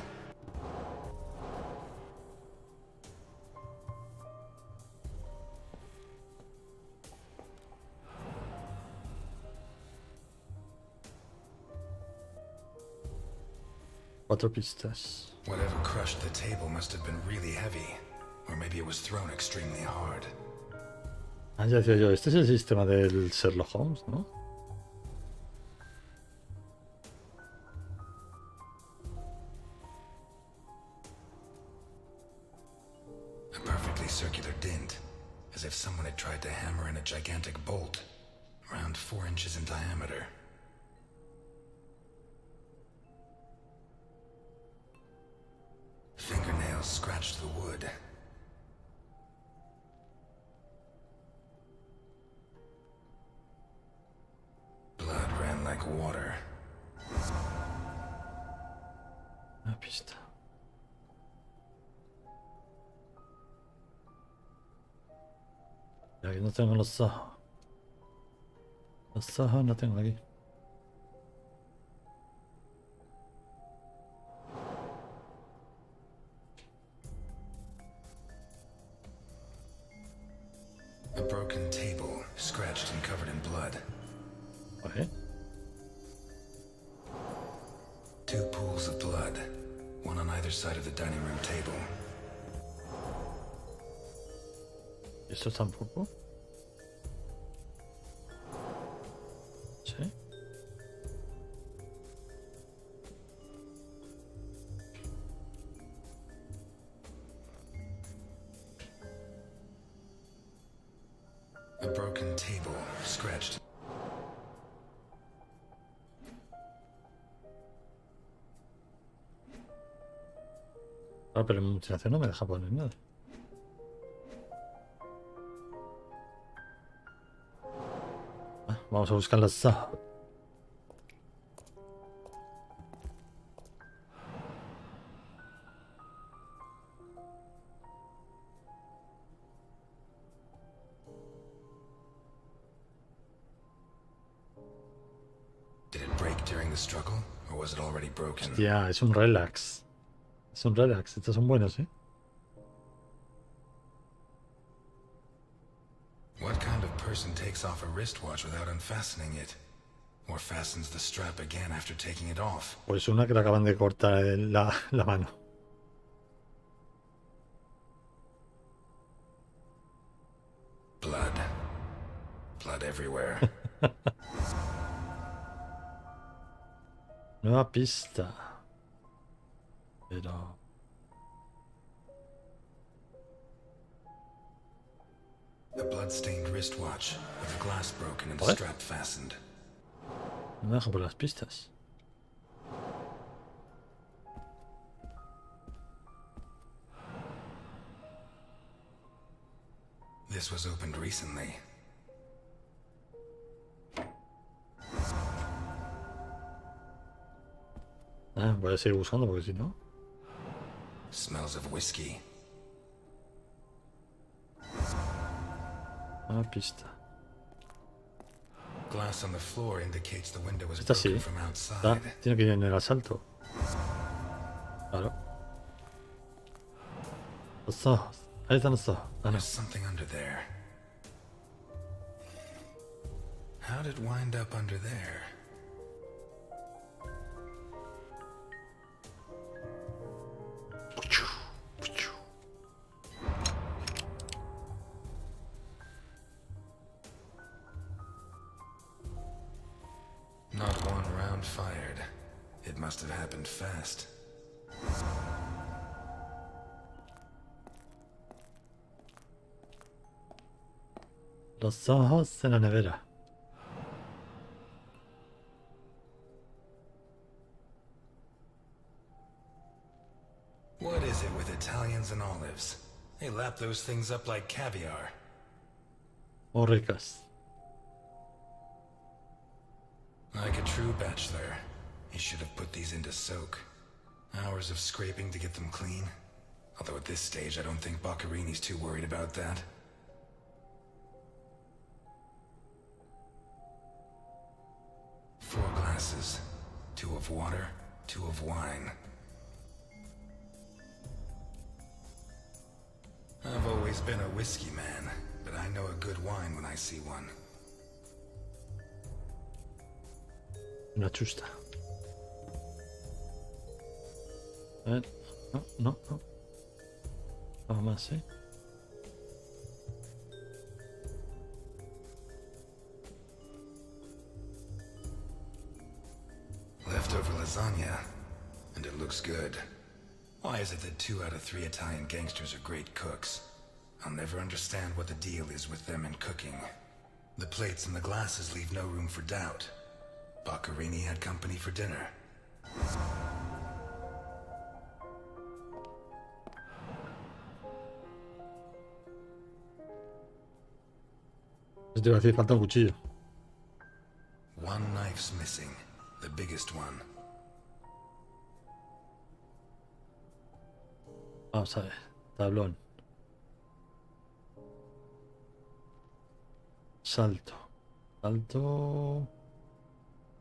Cuatro pistas. Whatever crushed the table must have been really heavy. Or maybe it was thrown extremely hard. Ah, ya decía yo, este es el sistema del Sherlock Holmes, ¿no? A perfectly circular dint, as if someone had tried to hammer in a gigantic bolt, around 4 inches in diameter. Fingernails scratched the wood. Blood ran like water. Una pista. Y aquí no tengo los Zaha. Los Zaha no tengo aquí. A broken table, scratched and covered in blood. Vale. 2 pools of blood, one on either side of the dining room table. Eso tampoco. Sí. A broken table, scratched. Ah, pero en mutilación no me deja poner nada. Ah, vamos a buscar las Za. Did it break during the struggle, or was it already broken? Hostia, es un relax. Es un relax. Estos son buenos, ¿eh? What kind of person takes off a wristwatch without unfastening it? Or fastens the strap again after taking it off? Pues una que le acaban de cortar la mano. Blood. Blood everywhere. Nueva pista. Pero... A blood-stained wristwatch with the glass broken and the What? strap fastened. No me deja por las pistas. This was opened recently. Ah, voy a seguir buscando porque si no... Smells of whiskey. Nueva pista. Glass on the floor indicates the window was Esta sí. broken from outside. Ah, tiene que ir en el asalto. Claro. Los Za. Ahí están los Za. Ah, no. There's something under there. How'd it wind up under there? Not one round fired. It must have happened fast. Los ojos en la nevera. What is it with Italians and olives? They lap those things up like caviar. O ricas. Like a true bachelor, he should have put these into soak. Hours of scraping to get them clean. Although at this stage, I don't think Boccarini's too worried about that. Four glasses. 2 of water, 2 of wine. I've always been a whiskey man, but I know a good wine when I see one. Una chusta. A ver. No, no, no. Nada más, ¿eh? Leftover lasagna, and it looks good. Why is it that 2 out of 3 Italian gangsters are great cooks? I'll never understand what the deal is with them in cooking. The plates and the glasses leave no room for doubt. Boccarini had company for dinner. Te iba a decir, falta un cuchillo. One knife's missing, the biggest one. Vamos a ver. Tablón. Salto. Salto.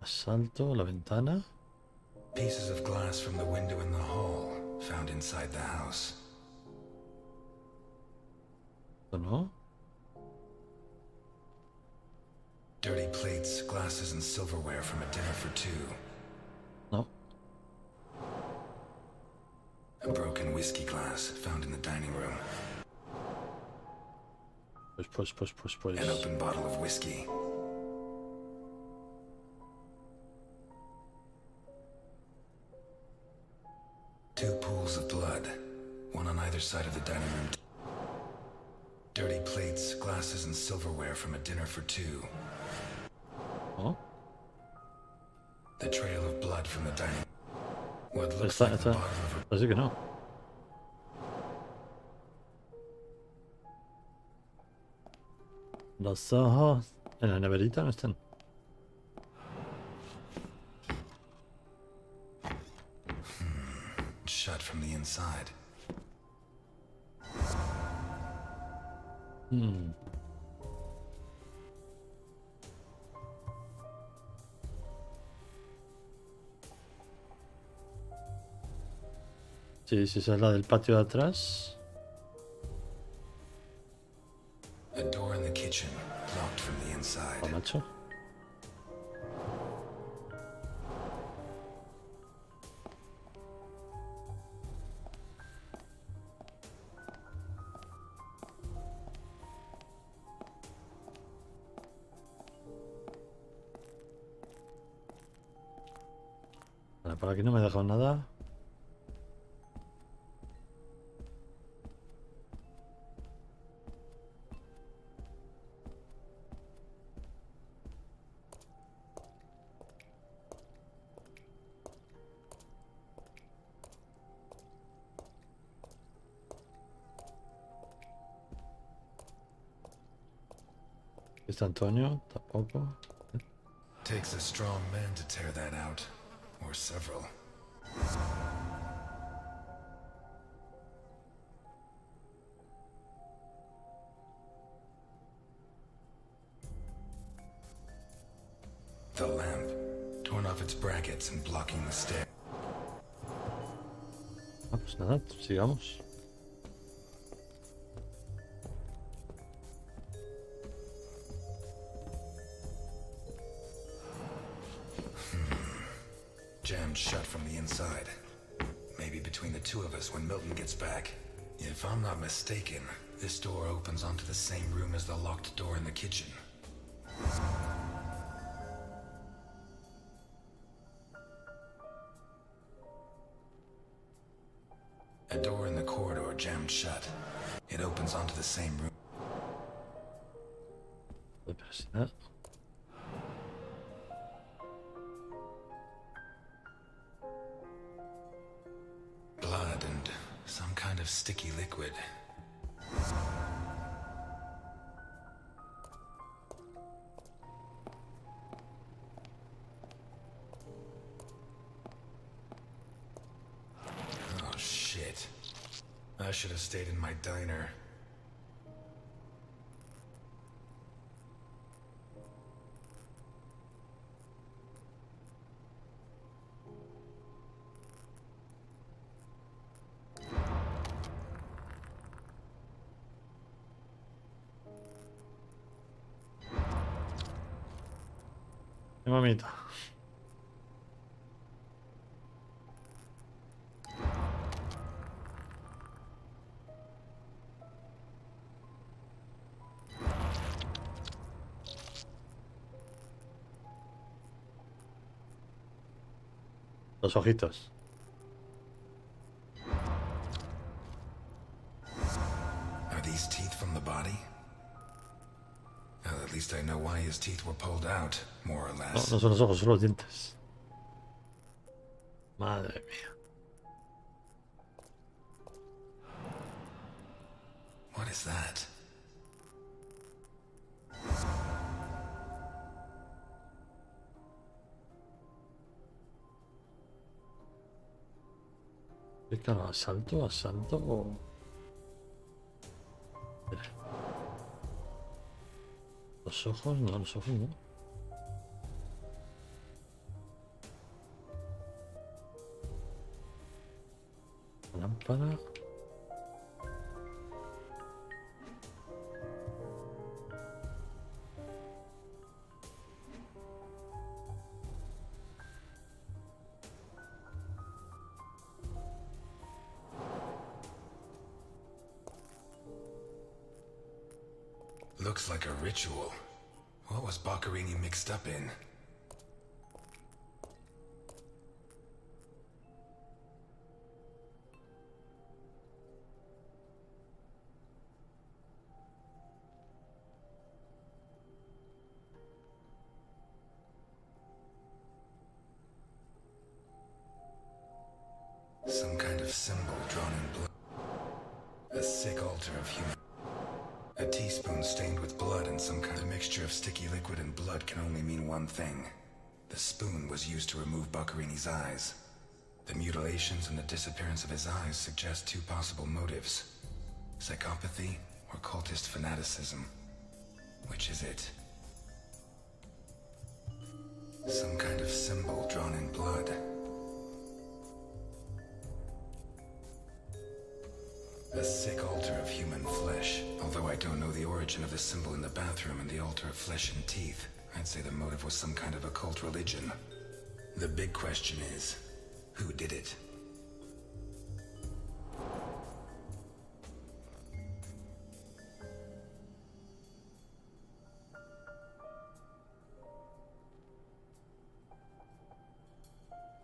Asalto. La ventana. Pieces of glass from the window in the hall, found inside the house. ¿O no? Dirty plates, glasses, and silverware from a dinner for 2. No. A broken whiskey glass found in the dining room. Pues. An open bottle of whiskey. Two pools of blood, one on either side of the dining room. Dirty plates, glasses, and silverware from a dinner for two. Oh. The trail of blood from the dining. What looks like the bottom of a... Así que no. Los ojos en la neverita no están. Shut from the inside. Sí, si esa es la del patio de atrás. A door in the kitchen, locked from the inside. Oh, macho. Vale, por aquí no me he dejado nada. ¿Está Antonio? Tampoco. Takes a strong man to tear that out. Or several. The lamp, torn off its brackets and blocking the stair. Ah, pues nada, sigamos. Jammed shut from the inside. Maybe between the two of us when Milton gets back. If I'm not mistaken, this door opens onto the same room as the locked door in the kitchen. A door in the corridor jammed shut. It opens onto the same room. Pero si nada. Blood and some kind of sticky liquid. Oh shit. I should have stayed in my diner. Mamita. Los ojitos. Are these teeth from the body? Well, at least I know why his teeth were pulled out, more or No, less. no son los ojos, son los dientes. Madre mía. What is that? ¿Qué cara? ¿Asalto? ¿Asalto? O... Espera. Los ojos, no, los ojos no. Lámpara. looks like a ritual. What was Boccherini mixed up in? Some kind of symbol drawn in blood. A sick altar of human. A teaspoon stained with blood and some kind of mixture of sticky liquid and blood can only mean one thing. The spoon was used to remove Boccherini's eyes. The mutilations and the disappearance of his eyes suggest two possible motives. Psychopathy or cultist fanaticism. Which is it? Some kind of symbol drawn in blood. A sick altar of human flesh. Although I don't know the origin of the symbol in the bathroom and the altar of flesh and teeth, I'd say the motive was some kind of occult religion. The big question is, who did it?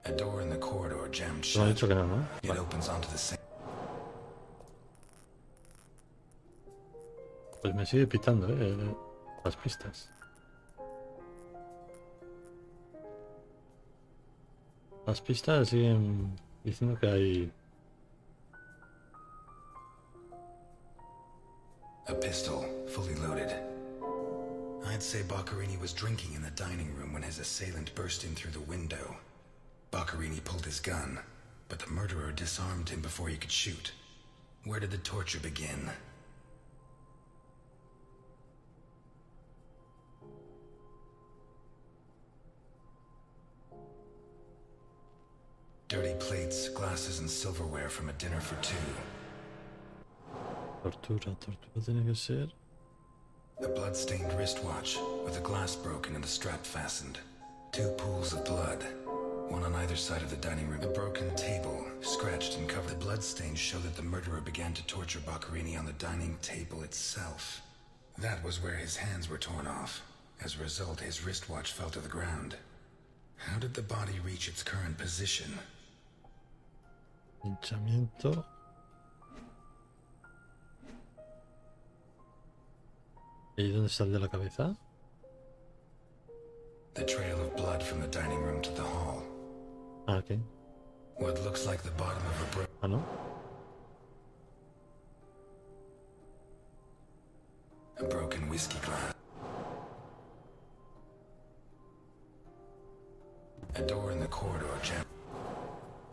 A door in the corridor jammed shut. It opens onto the same. Pues me sigue pitando, las pistas. Las pistas siguen diciendo que hay... A pistol, fully loaded. I'd say Boccherini was drinking in the dining room when his assailant burst in through the window. Boccherini pulled his gun, but the murderer disarmed him before he could shoot. Where did the torture begin? Dirty plates, glasses, and silverware from a dinner for two. Tortura tiene que ser. A blood-stained wristwatch with a glass broken and the strap fastened. Two pools of blood, one on either side of the dining room. A broken table, scratched and covered. The bloodstains show that the murderer began to torture Boccherini on the dining table itself. That was where his hands were torn off. As a result, his wristwatch fell to the ground. How did the body reach its current position? Hinchamiento. ¿Y dónde está el de la cabeza? The trail of blood from the dining room to the hall. Ah, okay. What looks like the bottom of a Ah, no. A broken whiskey glass. A door in the corridor jammed.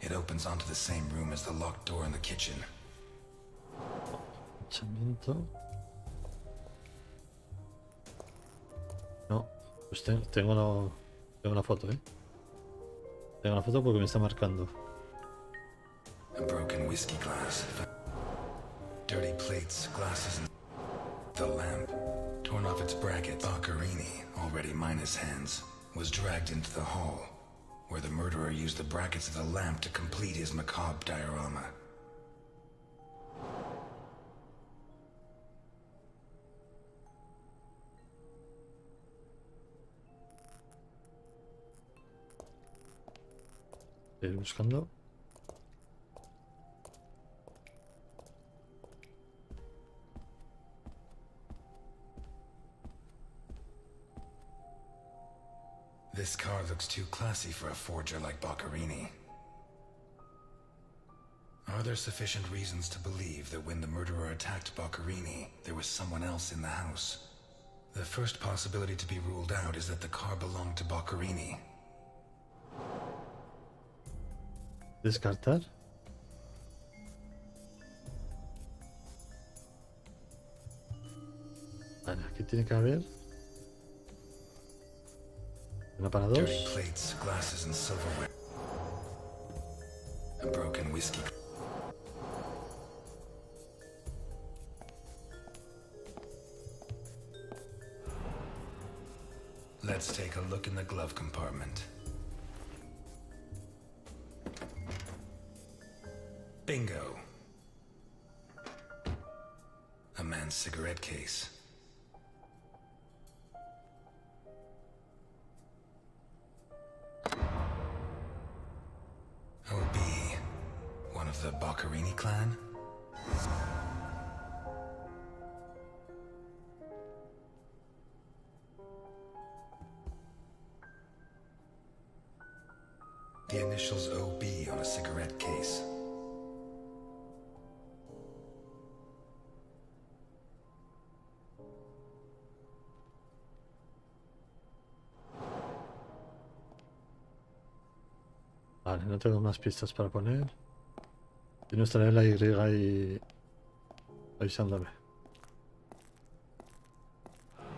It opens onto the same room as the locked door in the kitchen. Hinchamiento. No, pues tengo una foto, Tengo una foto porque me está marcando. A broken whiskey glass. Dirty plates, glasses, and the lamp. Torn off its bracket, Boccherini, already minus hands, was dragged into the hall, where the murderer used the brackets of the lamp to complete his macabre diorama. Estoy buscando. This car looks too classy for a forger like Boccherini. Are there sufficient reasons to believe that when the murderer attacked Boccherini, there was someone else in the house? The first possibility to be ruled out is that the car belonged to Boccherini. Descartar. Vale, aquí tiene que haber una para dos. Dirty plates, glasses, and silverware. A broken whiskey. Let's take a look in the glove compartment. Bingo. A man's cigarette case. Boccherini clan? The initials OB on a cigarette case. Vale, no tengo más pistas para poner. Y no estaré en la Y ahí avisándome.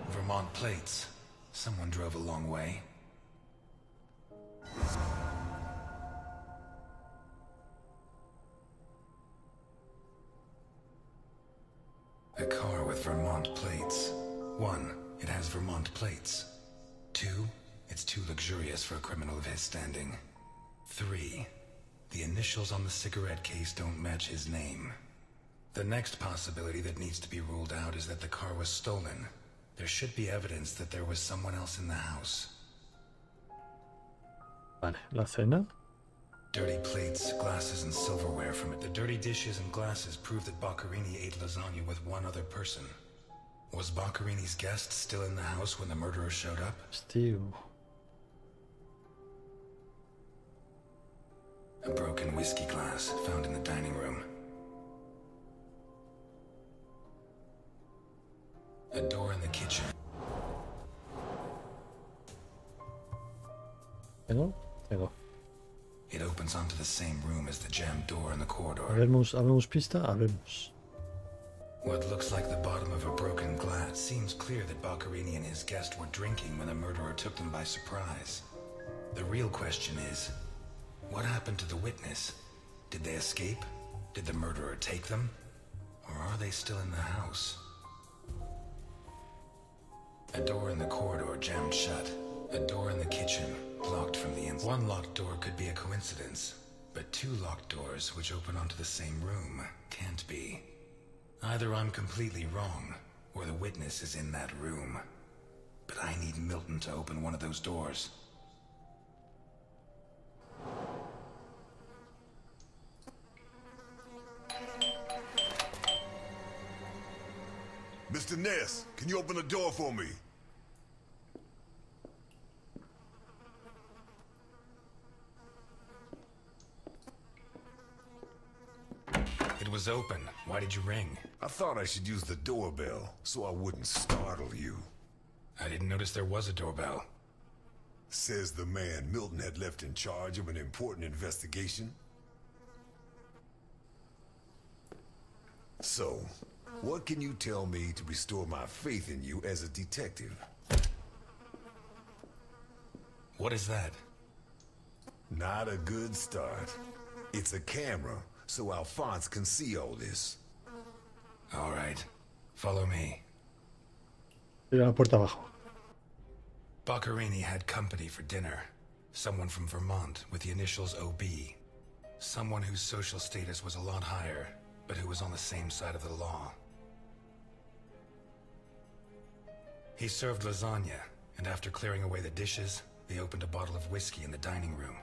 Vermont plates. Someone drove a long way. A car with Vermont plates. 1, it has Vermont plates. 2, it's too luxurious for a criminal of his standing. 3, the initials on the cigarette case don't match his name. The next possibility that needs to be ruled out is that the car was stolen. There should be evidence that there was someone else in the house. Vale, la cena. Dirty plates, glasses, and silverware from it. The dirty dishes and glasses prove that Boccherini ate lasagna with one other person. Was Boccherini's guest still in the house when the murderer showed up? Steve. A broken whiskey glass found in the dining room. A door in the kitchen. ¿Tengo? Tengo. It opens onto the same room as the jammed door in the corridor. ¿Habemos pista? Habemos. What looks like the bottom of a broken glass. Seems clear that Boccherini and his guest were drinking when the murderer took them by surprise. The real question is, what happened to the witness? Did they escape? Did the murderer take them? Or are they still in the house? A door in the corridor jammed shut. A door in the kitchen locked from the inside. One locked door could be a coincidence, but 2 locked doors which open onto the same room can't be. Either I'm completely wrong, or the witness is in that room. But I need Milton to open one of those doors. Mr. Ness, can you open the door for me? It was open. Why did you ring? I thought I should use the doorbell, so I wouldn't startle you. I didn't notice there was a doorbell. Says the man Milton had left in charge of an important investigation. So, what can you tell me to restore my faith in you as a detective? What is that? Not a good start. It's a camera, so Alphonse can see all this. All right. Follow me. Tira la puerta abajo. Boccherini had company for dinner. Someone from Vermont with the initials OB. Someone whose social status was a lot higher, but who was on the same side of the law. He served lasagna, and after clearing away the dishes, they opened a bottle of whiskey in the dining room.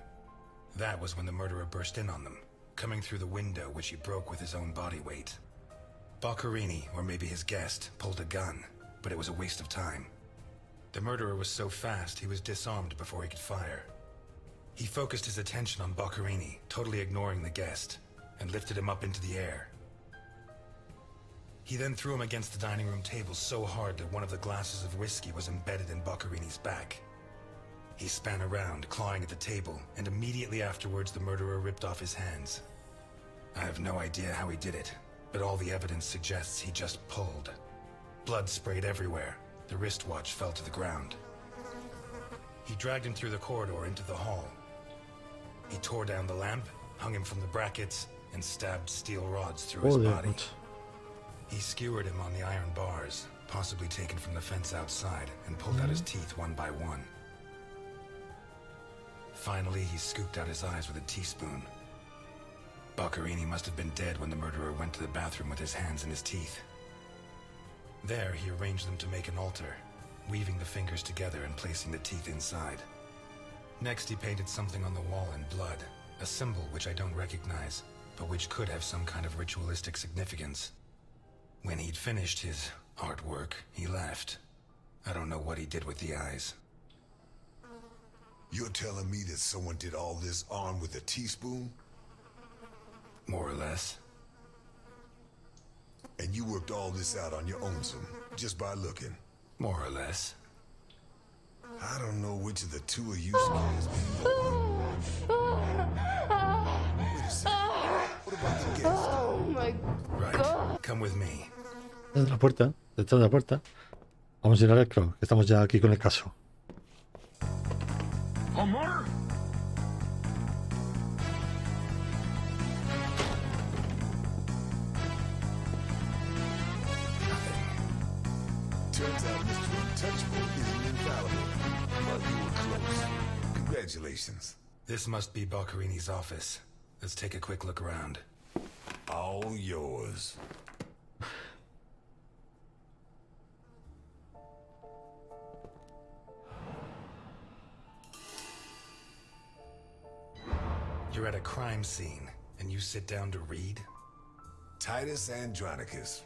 That was when the murderer burst in on them, coming through the window which he broke with his own body weight. Boccherini, or maybe his guest, pulled a gun, but it was a waste of time. The murderer was so fast he was disarmed before he could fire. He focused his attention on Boccherini, totally ignoring the guest, and lifted him up into the air. He then threw him against the dining room table so hard that one of the glasses of whiskey was embedded in Boccherini's back. He span around, clawing at the table, and immediately afterwards the murderer ripped off his hands. I have no idea how he did it, but all the evidence suggests he just pulled. Blood sprayed everywhere. The wristwatch fell to the ground. He dragged him through the corridor into the hall. He tore down the lamp, hung him from the brackets, and stabbed steel rods through his body. He skewered him on the iron bars, possibly taken from the fence outside, and pulled out his teeth one by one. Finally, he scooped out his eyes with a teaspoon. Boccherini must have been dead when the murderer went to the bathroom with his hands in his teeth. There, he arranged them to make an altar, weaving the fingers together and placing the teeth inside. Next, he painted something on the wall in blood, a symbol which I don't recognize. but which could have some kind of ritualistic significance. When he'd finished his artwork, he left. I don't know what he did with the eyes. You're telling me that someone did all this armed with a teaspoon? More or less. And you worked all this out on your own, just by looking? More or less. I don't know which of the two of you scares me more. Wait a second. What about the guest? Oh my Right. Come with me. Detrás de la puerta, detrás de la puerta. Vamos a ir a Electro, que estamos ya aquí con el caso. Omar? Turns out Mr. Untouchable isn't infallible. But you were close. Congratulations. This must be Boccarini's office. Let's take a quick look around. All yours. You're at a crime scene, and you sit down to read? Titus Andronicus.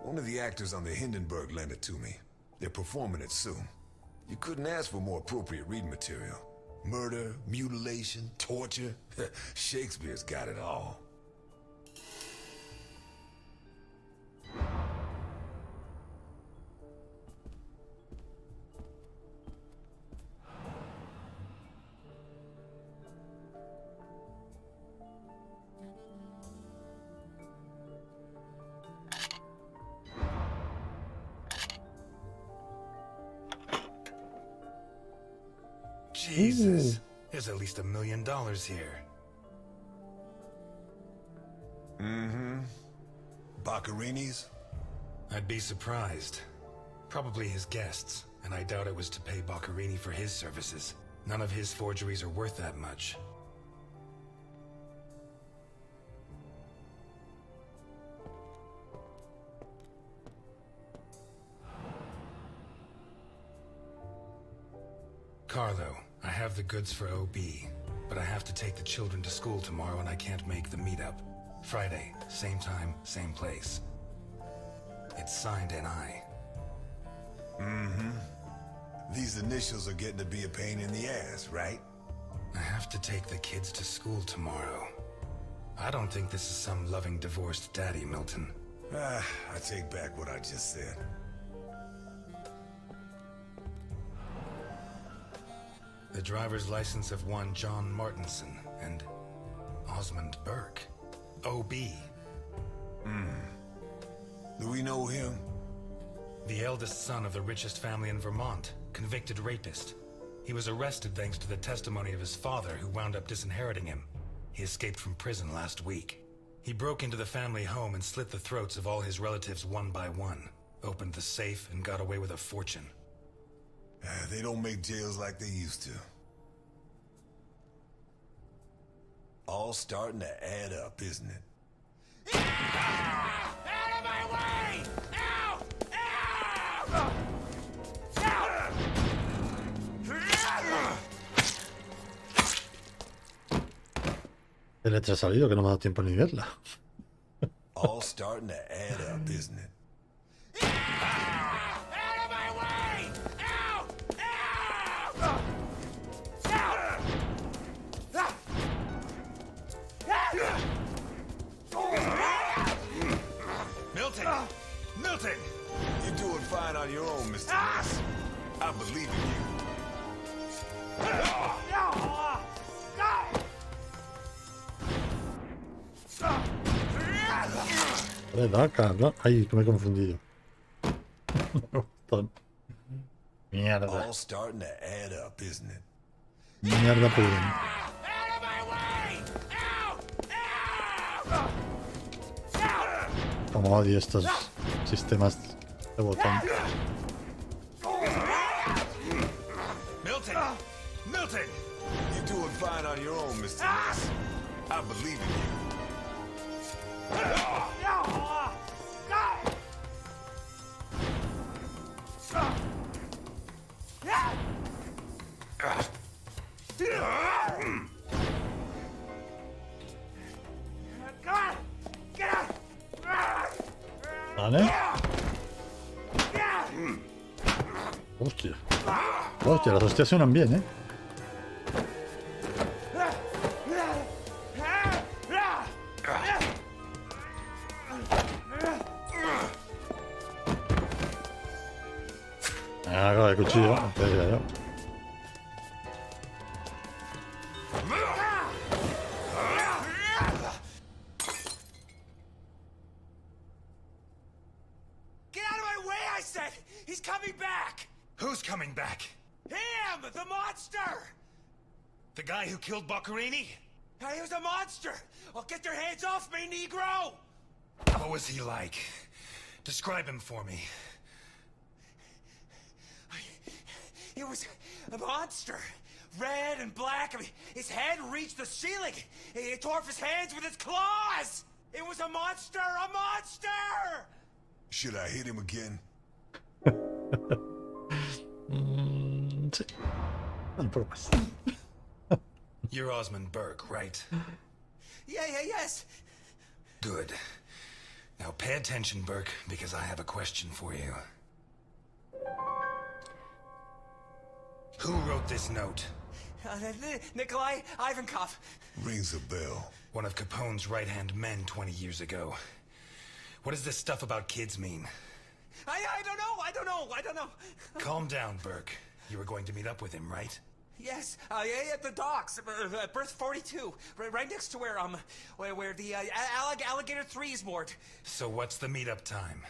One of the actors on the Hindenburg lent it to me. They're performing it soon. You couldn't ask for more appropriate reading material. Murder, mutilation, torture. Shakespeare's got it all. Jesus. There's at least $1 million here. Mm-hmm. Boccarini's? I'd be surprised. Probably his guests, and I doubt it was to pay Boccarini for his services. None of his forgeries are worth that much. Carlo, I have the goods for OB, but I have to take the children to school tomorrow and I can't make the meetup. Friday, same time, same place. It's signed NI. Mm-hmm. These initials are getting to be a pain in the ass, right? I have to take the kids to school tomorrow. I don't think this is some loving divorced daddy, Milton. I take back what I just said. The driver's license of one John Martinson and Osmond Burke. OB. Do we know him? The eldest son of the richest family in Vermont, convicted rapist. He was arrested thanks to the testimony of his father, who wound up disinheriting him. He escaped from prison last week. He broke into the family home and slit the throats of all his relatives one by one, opened the safe and got away with a fortune. They don't make jails like they used to. All starting to add up, isn't it? Out of my way! Ow! Ow! ¿Qué letra ha salido? Que no me ha dado tiempo ni verla. All starting to add up, isn't it? Milton! Milton! You're doing fine on your own, Mr. Ness. I believe in you. ¿Verdad, cabrón? Ay, que me he confundido. Mierda. All starting to add up, isn't it? Mierda pura. Como odio estos sistemas de botón. Milton! Milton! You're doing fine on your own, Mr. Ness. I believe in you. Vale. Hostia. Hostia, las hostias suenan bien, ¿eh? Acaba de cuchillo, te diría yo. Get out of my way, I said! He's coming back! Who's coming back? Him! The monster! The guy who killed Boccherini? He was a monster! Oh, get your hands off me, Negro! What was he like? Describe him for me. He was a monster. Red and black. I mean, his head reached the ceiling. He tore off his hands with his claws! It was a monster! A monster! Should I hit him again? Sí. No puedo más. You're Osmond Burke, right? Yes. Good. Now pay attention, Burke, because I have a question for you. Who wrote this note? Nikolai Ivankov. Rings a bell. One of Capone's right-hand men 20 years ago. What does this stuff about kids mean? I don't know. Calm down, Burke. You were going to meet up with him, right? Yes, at the docks, berth 42, right next to where the Alligator 3 is moored. So what's the meetup time?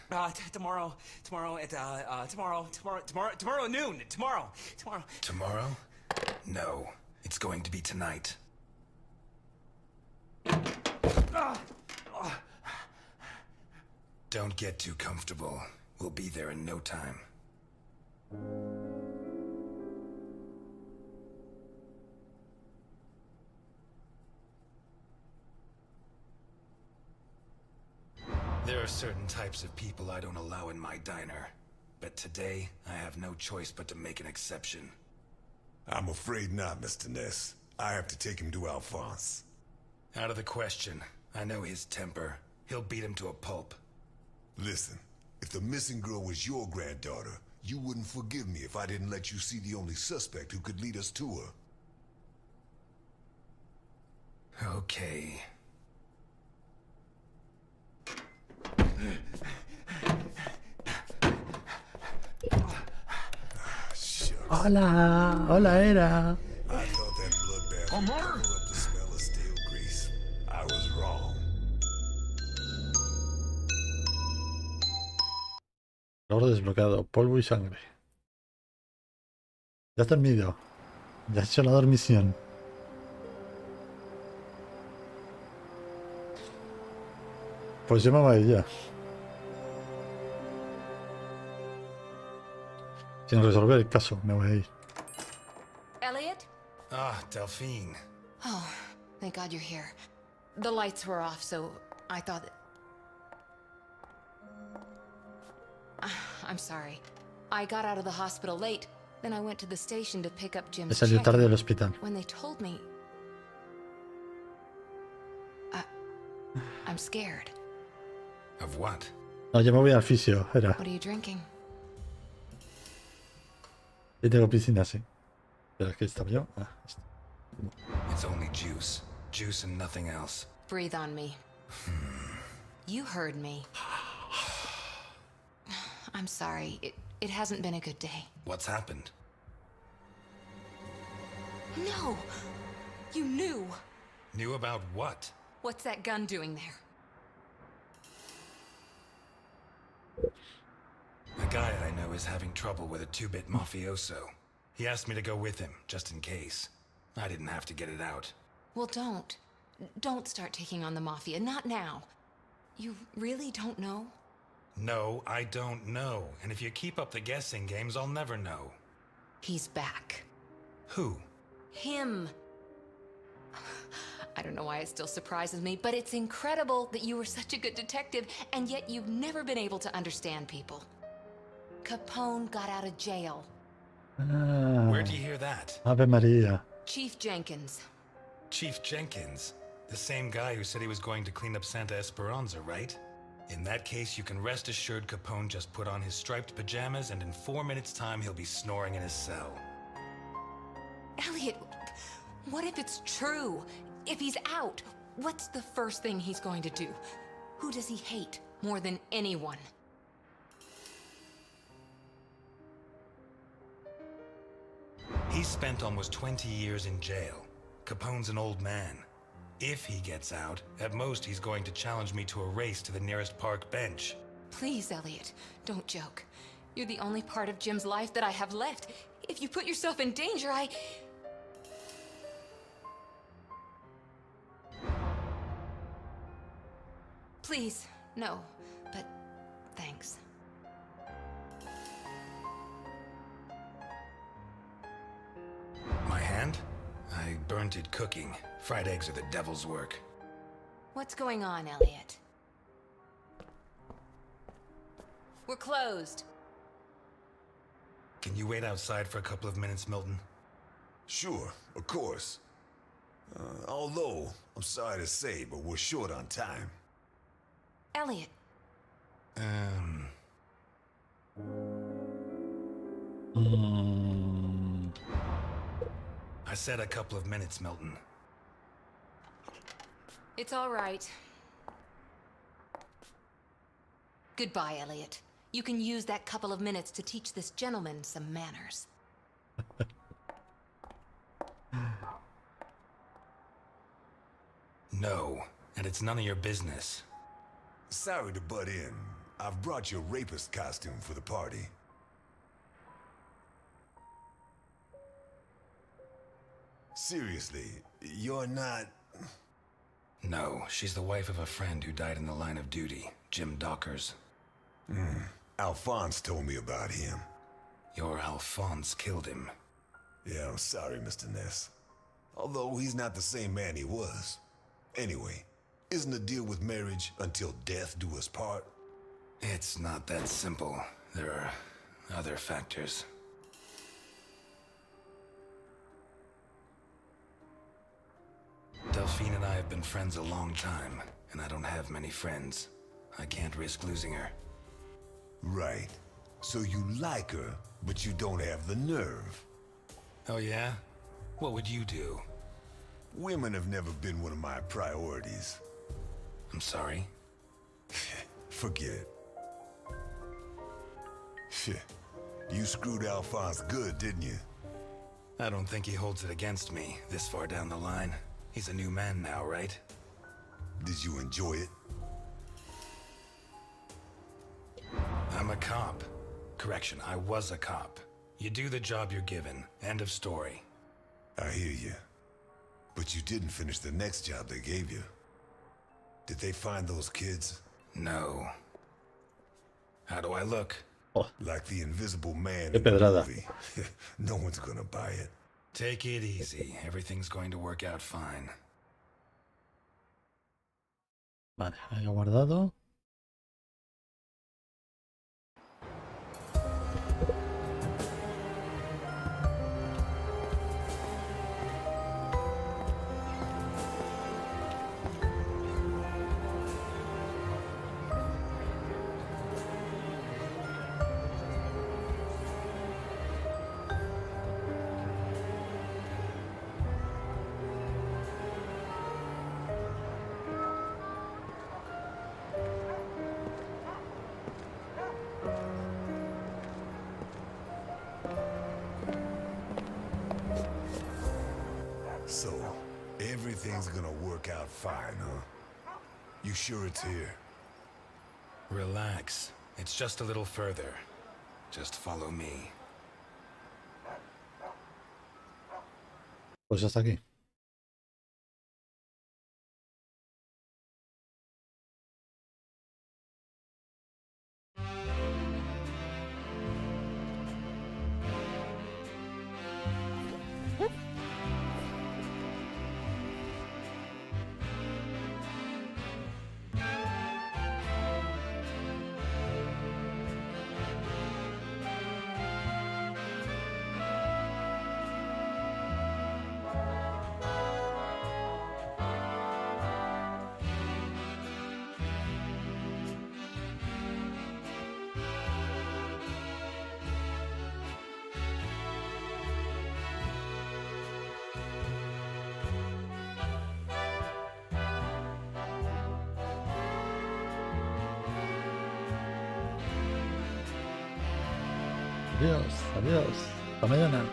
Tomorrow at noon. Tomorrow. Tomorrow? No, it's going to be tonight. Don't get too comfortable. We'll be there in no time. There are certain types of people I don't allow in my diner. But today, I have no choice but to make an exception. I'm afraid not, Mr. Ness. I have to take him to Alphonse. Out of the question. I know his temper. He'll beat him to a pulp. Listen, if the missing girl was your granddaughter, you wouldn't forgive me if I didn't let you see the only suspect who could lead us to her. Okay. Hola, hola Era. I thought that bloodbath would cover up the smell of stale grease. I was wrong. Logro desbloqueado, polvo y sangre. Ya has dormido. Ya has hecho la dormición. Pues yo me voy a ir ya. Sin resolver el caso, me voy a ir. Elliot? Ah, Delphine. Oh, thank God you're here. The lights were off, so I thought that... I'm sorry. I got out of the hospital late. Then I went to the station to pick up Jim's He salido check. tarde del hospital. When they told me... I'm scared. Of what? No, yo me voy al fisio, Era. What are you drinking? Y tengo piscina, sí. Pero es que estaba yo. Ah, está. It's only juice. Juice and nothing else. Breathe on me. You heard me. I'm sorry. It hasn't been a good day. What's happened? No! You knew! Knew about what? What's that gun doing there? A guy I know is having trouble with a two-bit mafioso. He asked me to go with him, just in case. I didn't have to get it out. Well, don't. Don't start taking on the Mafia. Not now. You really don't know? No, I don't know. And if you keep up the guessing games, I'll never know. He's back. Who? Him. I don't know why it still surprises me, but it's incredible that you were such a good detective, and yet you've never been able to understand people. Capone got out of jail. Ah, Where'd you hear that? Ave María. Chief Jenkins. Chief Jenkins. The same guy who said he was going to clean up Santa Esperanza, right? In that case, you can rest assured Capone just put on his striped pajamas, and in 4 minutes' time, he'll be snoring in his cell. Elliot, what if it's true? If he's out, what's the first thing he's going to do? Who does he hate more than anyone? He spent almost 20 years in jail. Capone's an old man. If he gets out, at most he's going to challenge me to a race to the nearest park bench. Please, Elliot, don't joke. You're the only part of Jim's life that I have left. If you put yourself in danger, Please, no, but thanks. My hand? I burnt it cooking. Fried eggs are the devil's work. What's going on, Elliot? We're closed. Can you wait outside for a couple of minutes, Milton? Sure, of course. Although, I'm sorry to say, but we're short on time. Elliot. I said a couple of minutes, Milton. It's all right. Goodbye, Elliot. You can use that couple of minutes to teach this gentleman some manners. No, and it's none of your business. Sorry to butt in. I've brought your rapist costume for the party. Seriously, you're not... No, she's the wife of a friend who died in the line of duty, Jim Dockers. Alphonse told me about him. Your Alphonse killed him. Yeah, I'm sorry, Mr. Ness. Although he's not the same man he was. Anyway, isn't the deal with marriage until death do us part? It's not that simple. There are other factors. Delphine and I have been friends a long time, and I don't have many friends. I can't risk losing her. Right. So you like her, but you don't have the nerve. Oh yeah? What would you do? Women have never been one of my priorities. I'm sorry? Forget it. You screwed Alphonse good, didn't you? I don't think he holds it against me this far down the line. He's a new man now, right? Did you enjoy it? I'm a cop. Correction, I was a cop. You do the job you're given. End of story. I hear you. But you didn't finish the next job they gave you. Did they find those kids? No. How do I look? Oh, Like the Invisible Man qué in the pedrada. movie. No one's gonna buy it. Take it easy. Everything's going to work out fine. Vale, ahí ha guardado. So, everything's gonna work out fine, huh? You sure it's here? Relax. It's just a little further. Just follow me. Pues hasta aquí. Adiós, adiós. Hasta mañana.